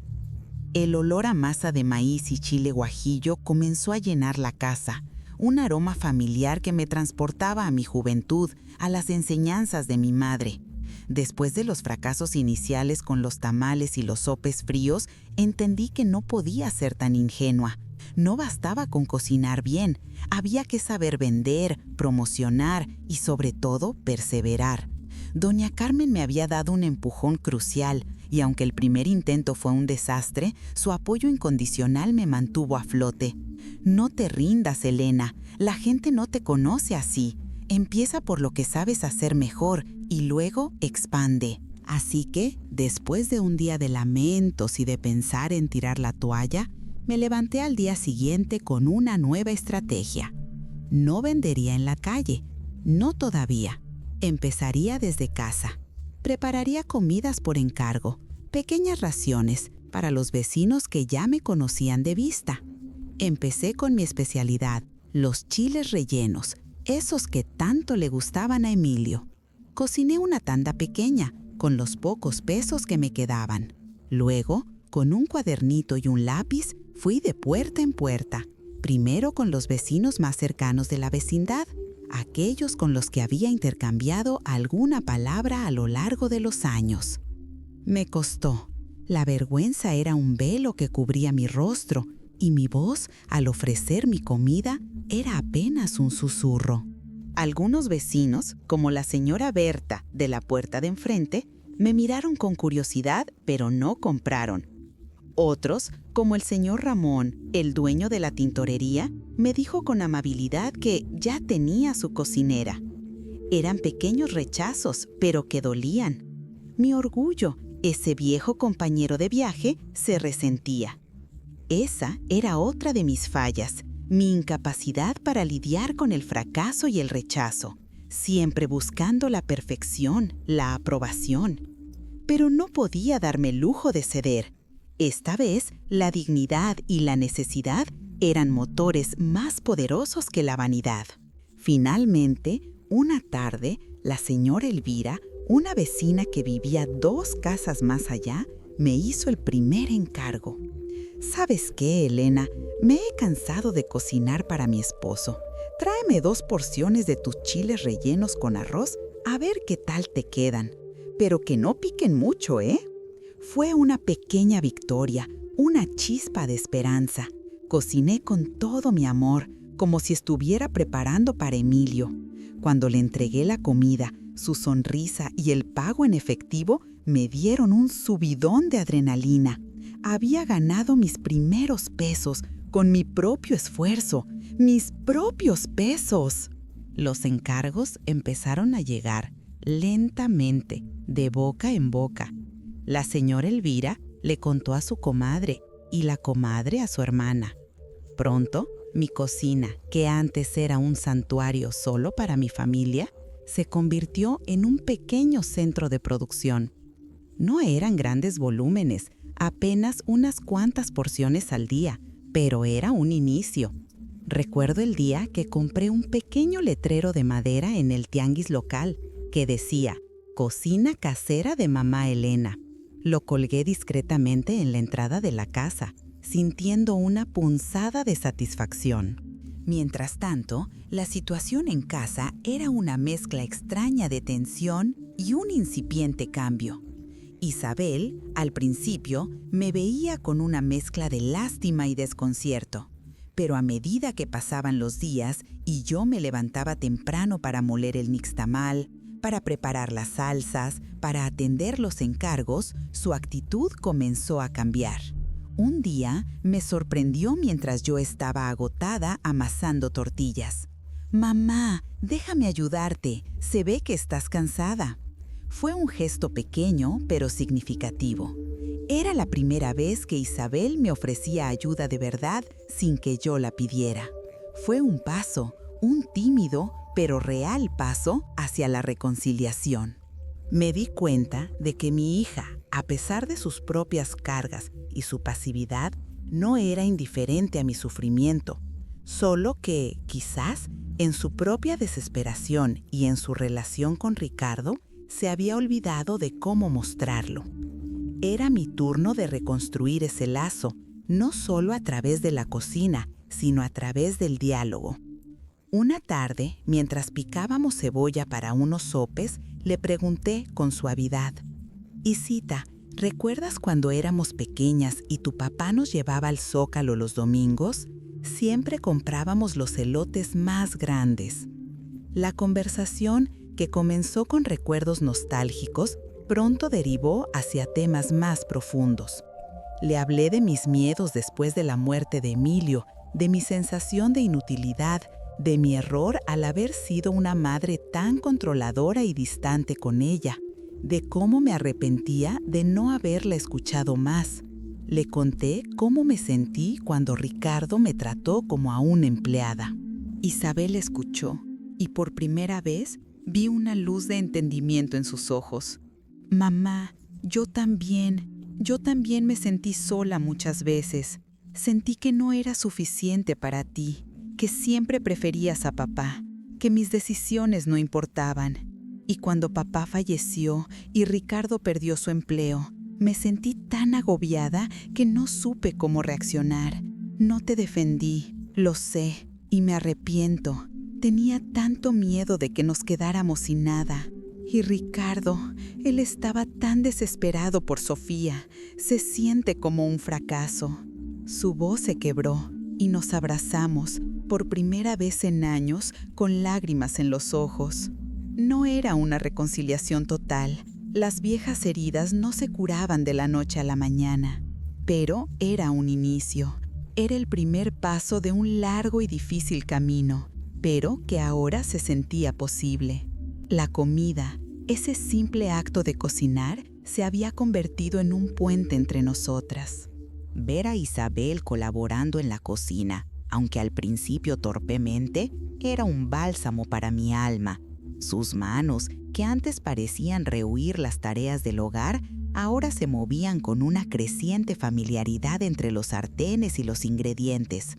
El olor a masa de maíz y chile guajillo comenzó a llenar la casa, un aroma familiar que me transportaba a mi juventud, a las enseñanzas de mi madre. Después de los fracasos iniciales con los tamales y los sopes fríos, entendí que no podía ser tan ingenua. No bastaba con cocinar bien, había que saber vender, promocionar y sobre todo perseverar. Doña Carmen me había dado un empujón crucial y aunque el primer intento fue un desastre, su apoyo incondicional me mantuvo a flote. No te rindas, Elena, la gente no te conoce así. Empieza por lo que sabes hacer mejor y luego expande. Así que, después de un día de lamentos y de pensar en tirar la toalla, me levanté al día siguiente con una nueva estrategia. No vendería en la calle, no todavía. Empezaría desde casa. Prepararía comidas por encargo, pequeñas raciones para los vecinos que ya me conocían de vista. Empecé con mi especialidad, los chiles rellenos, esos que tanto le gustaban a Emilio. Cociné una tanda pequeña, con los pocos pesos que me quedaban. Luego, con un cuadernito y un lápiz, fui de puerta en puerta. Primero con los vecinos más cercanos de la vecindad, aquellos con los que había intercambiado alguna palabra a lo largo de los años. Me costó. La vergüenza era un velo que cubría mi rostro y mi voz, al ofrecer mi comida, era apenas un susurro. Algunos vecinos, como la señora Berta de la puerta de enfrente, me miraron con curiosidad, pero no compraron. Otros, como el señor Ramón, el dueño de la tintorería, me dijo con amabilidad que ya tenía su cocinera. Eran pequeños rechazos, pero que dolían. Mi orgullo, ese viejo compañero de viaje, se resentía. Esa era otra de mis fallas, mi incapacidad para lidiar con el fracaso y el rechazo, siempre buscando la perfección, la aprobación. Pero no podía darme el lujo de ceder. Esta vez, la dignidad y la necesidad eran motores más poderosos que la vanidad. Finalmente, una tarde, la señora Elvira, una vecina que vivía 2 casas más allá, me hizo el primer encargo. ¿Sabes qué, Elena? Me he cansado de cocinar para mi esposo. Tráeme 2 porciones de tus chiles rellenos con arroz, a ver qué tal te quedan. Pero que no piquen mucho, ¿eh? Fue una pequeña victoria, una chispa de esperanza. Cociné con todo mi amor, como si estuviera preparando para Emilio. Cuando le entregué la comida, su sonrisa y el pago en efectivo me dieron un subidón de adrenalina. Había ganado mis primeros pesos con mi propio esfuerzo, mis propios pesos. Los encargos empezaron a llegar lentamente, de boca en boca. La señora Elvira le contó a su comadre y la comadre a su hermana. Pronto, mi cocina, que antes era un santuario solo para mi familia, se convirtió en un pequeño centro de producción. No eran grandes volúmenes, apenas unas cuantas porciones al día, pero era un inicio. Recuerdo el día que compré un pequeño letrero de madera en el tianguis local que decía «Cocina casera de mamá Elena». Lo colgué discretamente en la entrada de la casa, sintiendo una punzada de satisfacción. Mientras tanto, la situación en casa era una mezcla extraña de tensión y un incipiente cambio. Isabel, al principio, me veía con una mezcla de lástima y desconcierto, pero a medida que pasaban los días y yo me levantaba temprano para moler el nixtamal, para preparar las salsas, para atender los encargos, su actitud comenzó a cambiar. Un día me sorprendió mientras yo estaba agotada amasando tortillas. «Mamá, déjame ayudarte, se ve que estás cansada». Fue un gesto pequeño, pero significativo. Era la primera vez que Isabel me ofrecía ayuda de verdad sin que yo la pidiera. Fue un paso, un tímido, pero real paso hacia la reconciliación. Me di cuenta de que mi hija, a pesar de sus propias cargas y su pasividad, no era indiferente a mi sufrimiento, solo que, quizás, en su propia desesperación y en su relación con Ricardo, se había olvidado de cómo mostrarlo. Era mi turno de reconstruir ese lazo, no solo a través de la cocina, sino a través del diálogo. Una tarde, mientras picábamos cebolla para unos sopes, le pregunté con suavidad: «Isita, ¿recuerdas cuando éramos pequeñas y tu papá nos llevaba al Zócalo los domingos? Siempre comprábamos los elotes más grandes». La conversación, que comenzó con recuerdos nostálgicos, pronto derivó hacia temas más profundos. Le hablé de mis miedos después de la muerte de Emilio, de mi sensación de inutilidad, de mi error al haber sido una madre tan controladora y distante con ella, de cómo me arrepentía de no haberla escuchado más. Le conté cómo me sentí cuando Ricardo me trató como a una empleada. Isabel escuchó, y por primera vez vi una luz de entendimiento en sus ojos. «Mamá, yo también me sentí sola muchas veces. Sentí que no era suficiente para ti, que siempre preferías a papá, que mis decisiones no importaban. Y cuando papá falleció y Ricardo perdió su empleo, me sentí tan agobiada que no supe cómo reaccionar. No te defendí, lo sé, y me arrepiento. Tenía tanto miedo de que nos quedáramos sin nada. Y Ricardo, él estaba tan desesperado por Sofía. Se siente como un fracaso». Su voz se quebró y nos abrazamos, por primera vez en años, con lágrimas en los ojos. No era una reconciliación total. Las viejas heridas no se curaban de la noche a la mañana. Pero era un inicio. Era el primer paso de un largo y difícil camino, pero que ahora se sentía posible. La comida, ese simple acto de cocinar, se había convertido en un puente entre nosotras. Ver a Isabel colaborando en la cocina, aunque al principio torpemente, era un bálsamo para mi alma. Sus manos, que antes parecían rehuir las tareas del hogar, ahora se movían con una creciente familiaridad entre los sartenes y los ingredientes.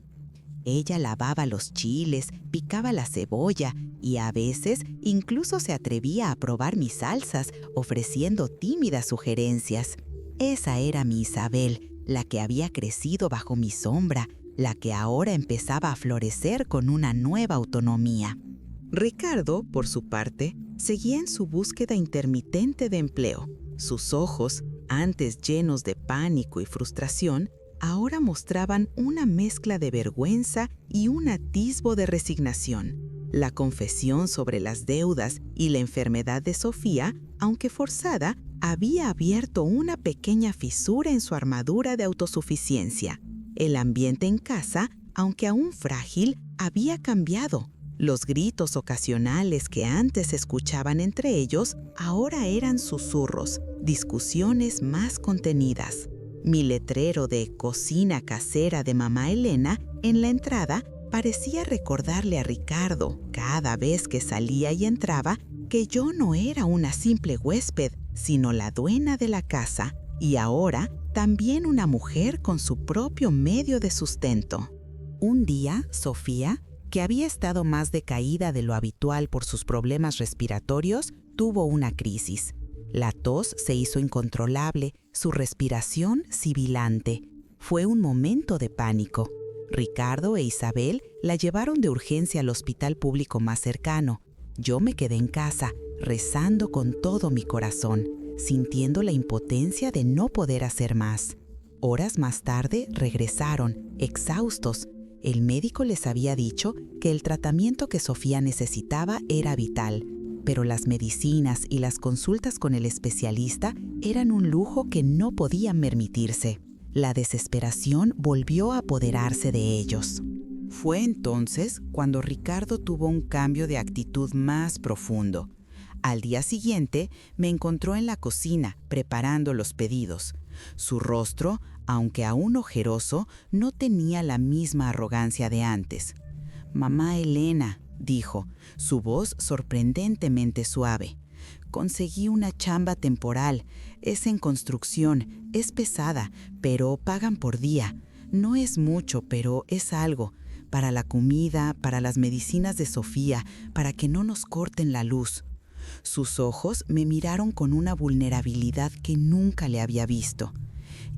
Ella lavaba los chiles, picaba la cebolla y a veces incluso se atrevía a probar mis salsas, ofreciendo tímidas sugerencias. Esa era mi Isabel, la que había crecido bajo mi sombra, la que ahora empezaba a florecer con una nueva autonomía. Ricardo, por su parte, seguía en su búsqueda intermitente de empleo. Sus ojos, antes llenos de pánico y frustración, ahora mostraban una mezcla de vergüenza y un atisbo de resignación. La confesión sobre las deudas y la enfermedad de Sofía, aunque forzada, había abierto una pequeña fisura en su armadura de autosuficiencia. El ambiente en casa, aunque aún frágil, había cambiado. Los gritos ocasionales que antes se escuchaban entre ellos ahora eran susurros, discusiones más contenidas. Mi letrero de cocina casera de mamá Elena en la entrada Parecía recordarle a Ricardo, cada vez que salía y entraba, que yo no era una simple huésped, sino la dueña de la casa, y ahora también una mujer con su propio medio de sustento. Un día, Sofía, que había estado más decaída de lo habitual por sus problemas respiratorios, tuvo una crisis. La tos se hizo incontrolable, su respiración sibilante. Fue un momento de pánico. Ricardo e Isabel la llevaron de urgencia al hospital público más cercano. Yo me quedé en casa, rezando con todo mi corazón, sintiendo la impotencia de no poder hacer más. Horas más tarde regresaron, exhaustos. El médico les había dicho que el tratamiento que Sofía necesitaba era vital, pero las medicinas y las consultas con el especialista eran un lujo que no podían permitirse. La desesperación volvió a apoderarse de ellos. Fue entonces cuando Ricardo tuvo un cambio de actitud más profundo. Al día siguiente me encontró en la cocina preparando los pedidos. Su rostro, aunque aún ojeroso, no tenía la misma arrogancia de antes. «Mamá Elena», dijo, su voz sorprendentemente suave. «Conseguí una chamba temporal. Es en construcción, es pesada, pero pagan por día. No es mucho, pero es algo. Para la comida, para las medicinas de Sofía, para que no nos corten la luz». Sus ojos me miraron con una vulnerabilidad que nunca le había visto.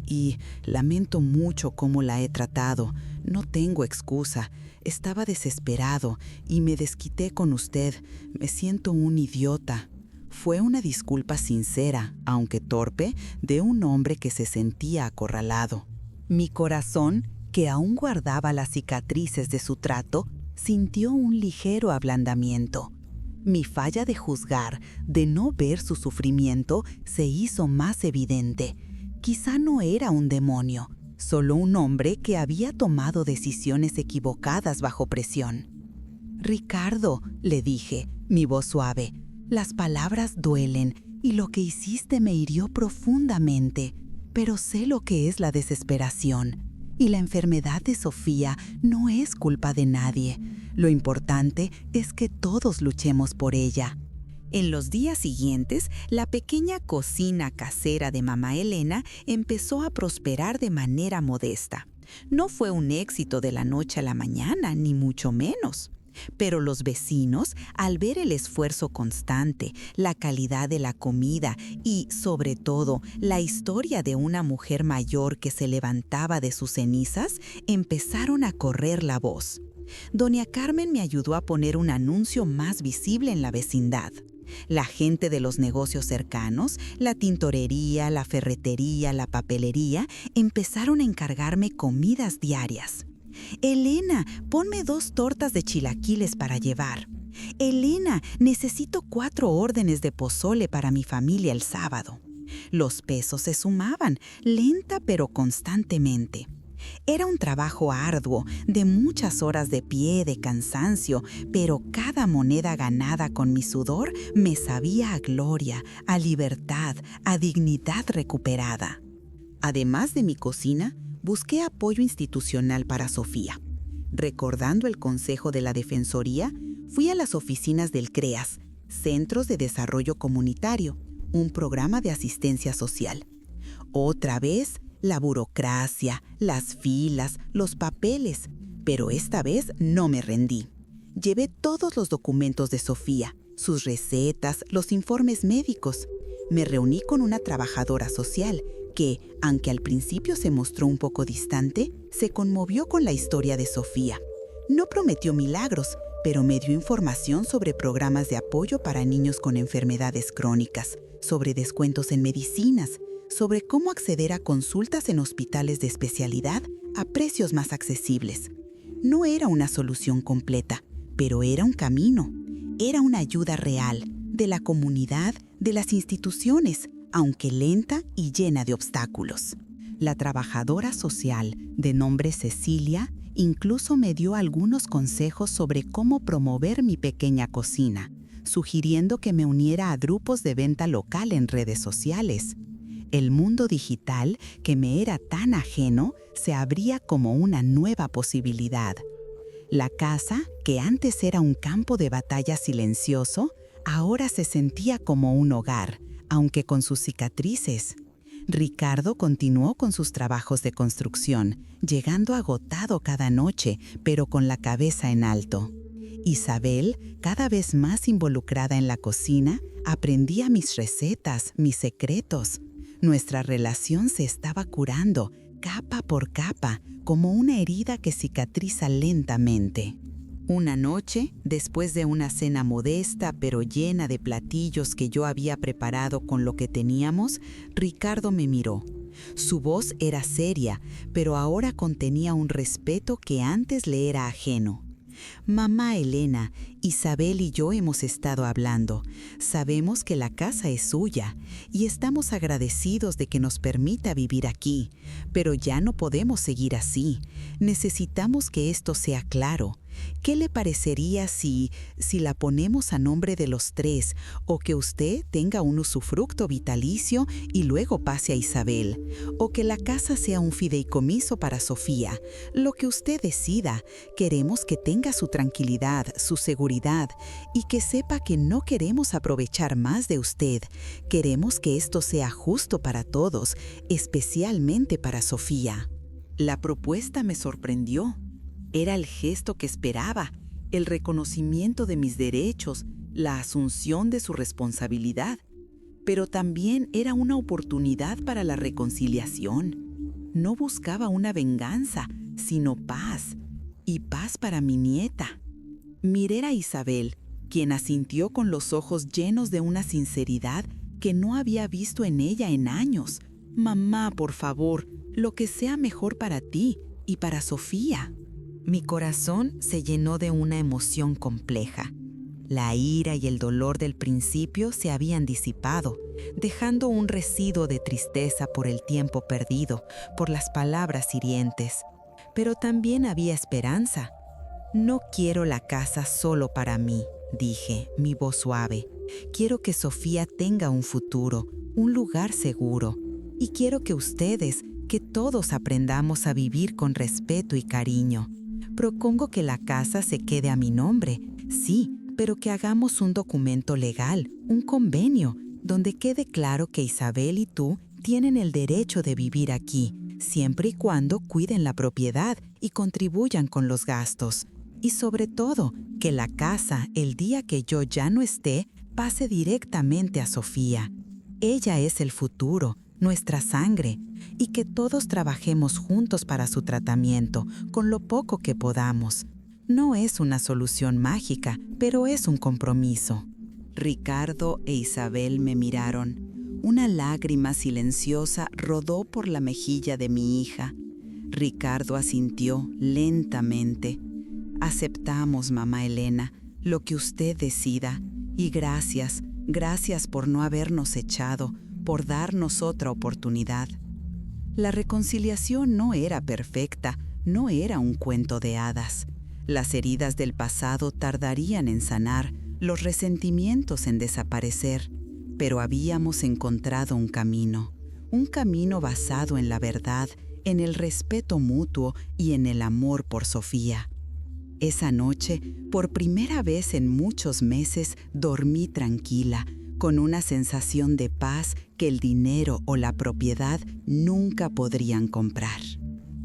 «Y lamento mucho cómo la he tratado. No tengo excusa. Estaba desesperado y me desquité con usted. Me siento un idiota». Fue una disculpa sincera, aunque torpe, de un hombre que se sentía acorralado. Mi corazón, que aún guardaba las cicatrices de su trato, sintió un ligero ablandamiento. Mi falla de juzgar, de no ver su sufrimiento, se hizo más evidente. Quizá no era un demonio, solo un hombre que había tomado decisiones equivocadas bajo presión. «Ricardo», le dije, mi voz suave, «las palabras duelen y lo que hiciste me hirió profundamente, pero sé lo que es la desesperación. Y la enfermedad de Sofía no es culpa de nadie. Lo importante es que todos luchemos por ella». En los días siguientes, la pequeña cocina casera de mamá Elena empezó a prosperar de manera modesta. No fue un éxito de la noche a la mañana, ni mucho menos. Pero los vecinos, al ver el esfuerzo constante, la calidad de la comida y, sobre todo, la historia de una mujer mayor que se levantaba de sus cenizas, empezaron a correr la voz. Doña Carmen me ayudó a poner un anuncio más visible en la vecindad. La gente de los negocios cercanos, la tintorería, la ferretería, la papelería, empezaron a encargarme comidas diarias. «Elena, ponme 2 tortas de chilaquiles para llevar. Elena, necesito 4 órdenes de pozole para mi familia el sábado». Los pesos se sumaban, lenta pero constantemente. Era un trabajo arduo, de muchas horas de pie, de cansancio, pero cada moneda ganada con mi sudor me sabía a gloria, a libertad, a dignidad recuperada. Además de mi cocina, busqué apoyo institucional para Sofía. Recordando el consejo de la Defensoría, fui a las oficinas del CREAS, Centros de Desarrollo Comunitario, un programa de asistencia social. Otra vez, la burocracia, las filas, los papeles, pero esta vez no me rendí. Llevé todos los documentos de Sofía, sus recetas, los informes médicos. Me reuní con una trabajadora social que, aunque al principio se mostró un poco distante, se conmovió con la historia de Sofía. No prometió milagros, pero me dio información sobre programas de apoyo para niños con enfermedades crónicas, sobre descuentos en medicinas, sobre cómo acceder a consultas en hospitales de especialidad a precios más accesibles. No era una solución completa, pero era un camino. Era una ayuda real, de la comunidad, de las instituciones, aunque lenta y llena de obstáculos. La trabajadora social, de nombre Cecilia, incluso me dio algunos consejos sobre cómo promover mi pequeña cocina, sugiriendo que me uniera a grupos de venta local en redes sociales. El mundo digital, que me era tan ajeno, se abría como una nueva posibilidad. La casa, que antes era un campo de batalla silencioso, ahora se sentía como un hogar, aunque con sus cicatrices. Ricardo continuó con sus trabajos de construcción, llegando agotado cada noche, pero con la cabeza en alto. Isabel, cada vez más involucrada en la cocina, aprendía mis recetas, mis secretos. Nuestra relación se estaba curando, capa por capa, como una herida que cicatriza lentamente. Una noche, después de una cena modesta pero llena de platillos que yo había preparado con lo que teníamos, Ricardo me miró. Su voz era seria, pero ahora contenía un respeto que antes le era ajeno. Mamá Elena, Isabel y yo hemos estado hablando. Sabemos que la casa es suya y estamos agradecidos de que nos permita vivir aquí, pero ya no podemos seguir así. Necesitamos que esto sea claro. ¿Qué le parecería si la ponemos a nombre de los tres o que usted tenga un usufructo vitalicio y luego pase a Isabel? O que la casa sea un fideicomiso para Sofía. Lo que usted decida, queremos que tenga su tranquilidad, su seguridad y que sepa que no queremos aprovechar más de usted. Queremos que esto sea justo para todos, especialmente para Sofía. La propuesta me sorprendió. Era el gesto que esperaba, el reconocimiento de mis derechos, la asunción de su responsabilidad. Pero también era una oportunidad para la reconciliación. No buscaba una venganza, sino paz, y paz para mi nieta. Miré a Isabel, quien asintió con los ojos llenos de una sinceridad que no había visto en ella en años. Mamá, por favor, lo que sea mejor para ti y para Sofía. Mi corazón se llenó de una emoción compleja. La ira y el dolor del principio se habían disipado, dejando un residuo de tristeza por el tiempo perdido, por las palabras hirientes. Pero también había esperanza. No quiero la casa solo para mí, dije, mi voz suave. Quiero que Sofía tenga un futuro, un lugar seguro. Y quiero que ustedes, que todos aprendamos a vivir con respeto y cariño. Propongo que la casa se quede a mi nombre, sí, pero que hagamos un documento legal, un convenio, donde quede claro que Isabel y tú tienen el derecho de vivir aquí, siempre y cuando cuiden la propiedad y contribuyan con los gastos. Y sobre todo, que la casa, el día que yo ya no esté, pase directamente a Sofía. Ella es el futuro, nuestra sangre, y que todos trabajemos juntos para su tratamiento, con lo poco que podamos. No es una solución mágica, pero es un compromiso. Ricardo e Isabel me miraron. Una lágrima silenciosa rodó por la mejilla de mi hija. Ricardo asintió lentamente. Aceptamos, mamá Elena, lo que usted decida, y gracias por no habernos echado, por darnos otra oportunidad. La reconciliación no era perfecta, no era un cuento de hadas. Las heridas del pasado tardarían en sanar, los resentimientos en desaparecer, pero habíamos encontrado un camino basado en la verdad, en el respeto mutuo y en el amor por Sofía. Esa noche, por primera vez en muchos meses, dormí tranquila, con una sensación de paz que el dinero o la propiedad nunca podrían comprar.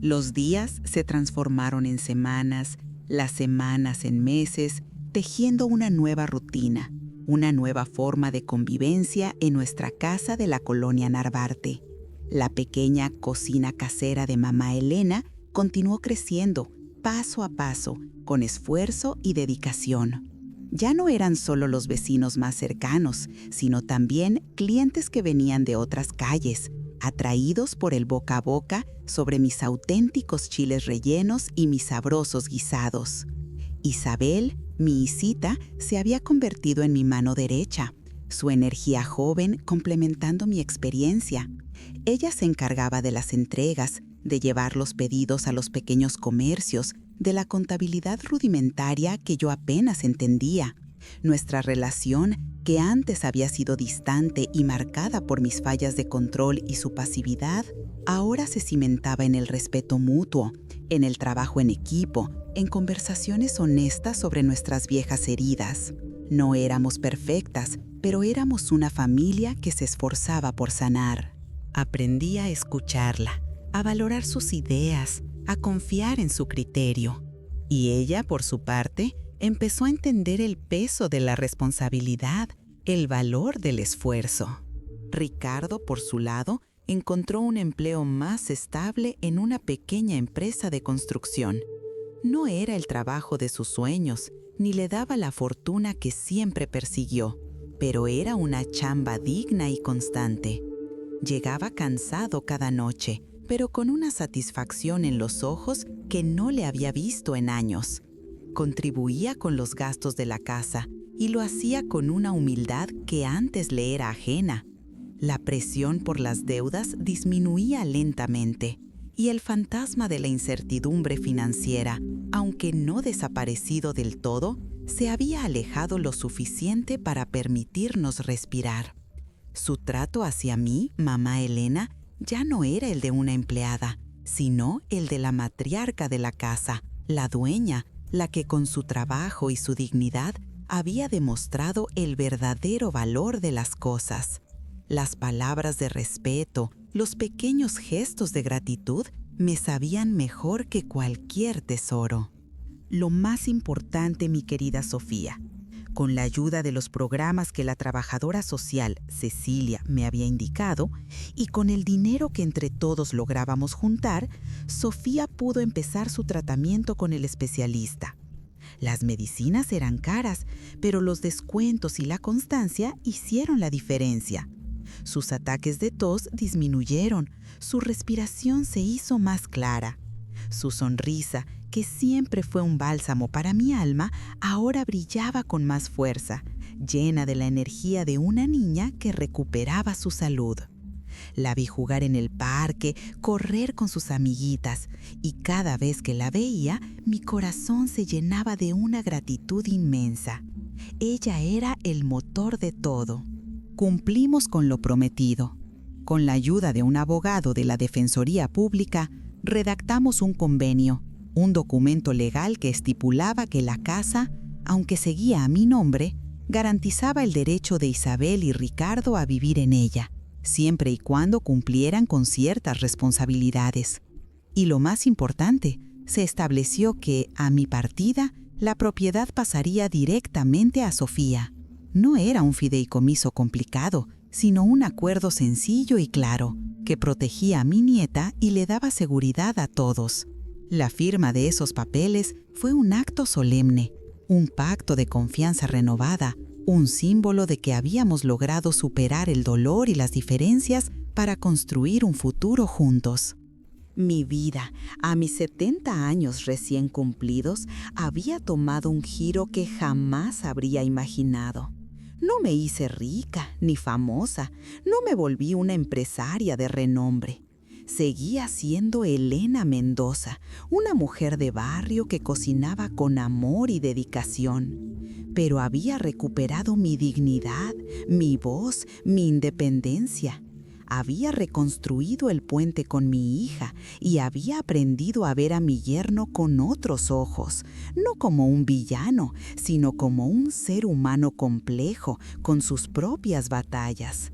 Los días se transformaron en semanas, las semanas en meses, tejiendo una nueva rutina, una nueva forma de convivencia en nuestra casa de la colonia Narvarte. La pequeña cocina casera de mamá Elena continuó creciendo, paso a paso, con esfuerzo y dedicación. Ya no eran solo los vecinos más cercanos, sino también clientes que venían de otras calles, atraídos por el boca a boca sobre mis auténticos chiles rellenos y mis sabrosos guisados. Isabel, mi Isita, se había convertido en mi mano derecha, su energía joven complementando mi experiencia. Ella se encargaba de las entregas, de llevar los pedidos a los pequeños comercios, de la contabilidad rudimentaria que yo apenas entendía. Nuestra relación, que antes había sido distante y marcada por mis fallas de control y su pasividad, ahora se cimentaba en el respeto mutuo, en el trabajo en equipo, en conversaciones honestas sobre nuestras viejas heridas. No éramos perfectas, pero éramos una familia que se esforzaba por sanar. Aprendí a escucharla, a valorar sus ideas, a confiar en su criterio. Y ella, por su parte, empezó a entender el peso de la responsabilidad, el valor del esfuerzo. Ricardo, por su lado, encontró un empleo más estable en una pequeña empresa de construcción. No era el trabajo de sus sueños, ni le daba la fortuna que siempre persiguió, pero era una chamba digna y constante. Llegaba cansado cada noche, pero con una satisfacción en los ojos que no le había visto en años. Contribuía con los gastos de la casa y lo hacía con una humildad que antes le era ajena. La presión por las deudas disminuía lentamente y el fantasma de la incertidumbre financiera, aunque no desaparecido del todo, se había alejado lo suficiente para permitirnos respirar. Su trato hacia mí, mamá Elena, ya no era el de una empleada, sino el de la matriarca de la casa, la dueña, la que con su trabajo y su dignidad había demostrado el verdadero valor de las cosas. Las palabras de respeto, los pequeños gestos de gratitud me sabían mejor que cualquier tesoro. Lo más importante, mi querida Sofía, con la ayuda de los programas que la trabajadora social Cecilia me había indicado y con el dinero que entre todos lográbamos juntar, Sofía pudo empezar su tratamiento con el especialista. Las medicinas eran caras, pero los descuentos y la constancia hicieron la diferencia. Sus ataques de tos disminuyeron, su respiración se hizo más clara. Su sonrisa, que siempre fue un bálsamo para mi alma, ahora brillaba con más fuerza, llena de la energía de una niña que recuperaba su salud. La vi jugar en el parque, correr con sus amiguitas, y cada vez que la veía, mi corazón se llenaba de una gratitud inmensa. Ella era el motor de todo. Cumplimos con lo prometido. Con la ayuda de un abogado de la Defensoría Pública, redactamos un convenio, un documento legal que estipulaba que la casa, aunque seguía a mi nombre, garantizaba el derecho de Isabel y Ricardo a vivir en ella, siempre y cuando cumplieran con ciertas responsabilidades. Y lo más importante, se estableció que, a mi partida, la propiedad pasaría directamente a Sofía. No era un fideicomiso complicado, sino un acuerdo sencillo y claro, que protegía a mi nieta y le daba seguridad a todos. La firma de esos papeles fue un acto solemne, un pacto de confianza renovada, un símbolo de que habíamos logrado superar el dolor y las diferencias para construir un futuro juntos. Mi vida, a mis 70 años recién cumplidos, había tomado un giro que jamás habría imaginado. No me hice rica ni famosa, no me volví una empresaria de renombre. Seguía siendo Elena Mendoza, una mujer de barrio que cocinaba con amor y dedicación. Pero había recuperado mi dignidad, mi voz, mi independencia. Había reconstruido el puente con mi hija y había aprendido a ver a mi yerno con otros ojos, no como un villano, sino como un ser humano complejo, con sus propias batallas.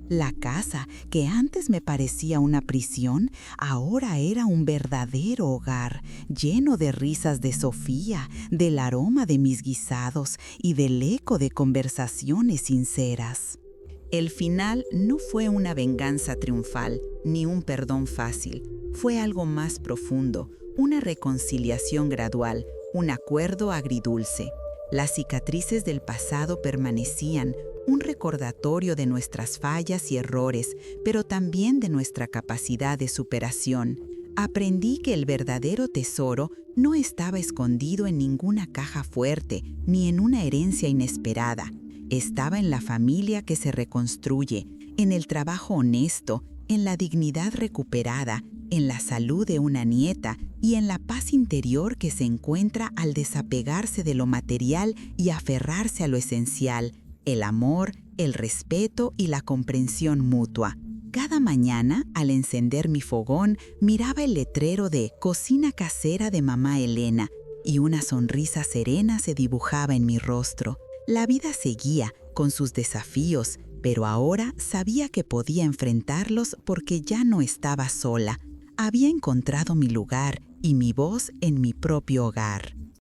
La casa, que antes me parecía una prisión, ahora era un verdadero hogar, lleno de risas de Sofía, del aroma de mis guisados y del eco de conversaciones sinceras. El final no fue una venganza triunfal, ni un perdón fácil. Fue algo más profundo, una reconciliación gradual, un acuerdo agridulce. Las cicatrices del pasado permanecían, un recordatorio de nuestras fallas y errores, pero también de nuestra capacidad de superación. Aprendí que el verdadero tesoro no estaba escondido en ninguna caja fuerte, ni en una herencia inesperada. Estaba en la familia que se reconstruye, en el trabajo honesto, en la dignidad recuperada, en la salud de una nieta y en la paz interior que se encuentra al desapegarse de lo material y aferrarse a lo esencial, el amor, el respeto y la comprensión mutua. Cada mañana, al encender mi fogón, miraba el letrero de Cocina Casera de Mamá Elena y una sonrisa serena se dibujaba en mi rostro. La vida seguía, con sus desafíos, pero ahora sabía que podía enfrentarlos porque ya no estaba sola. Había encontrado mi lugar y mi voz en mi propio hogar.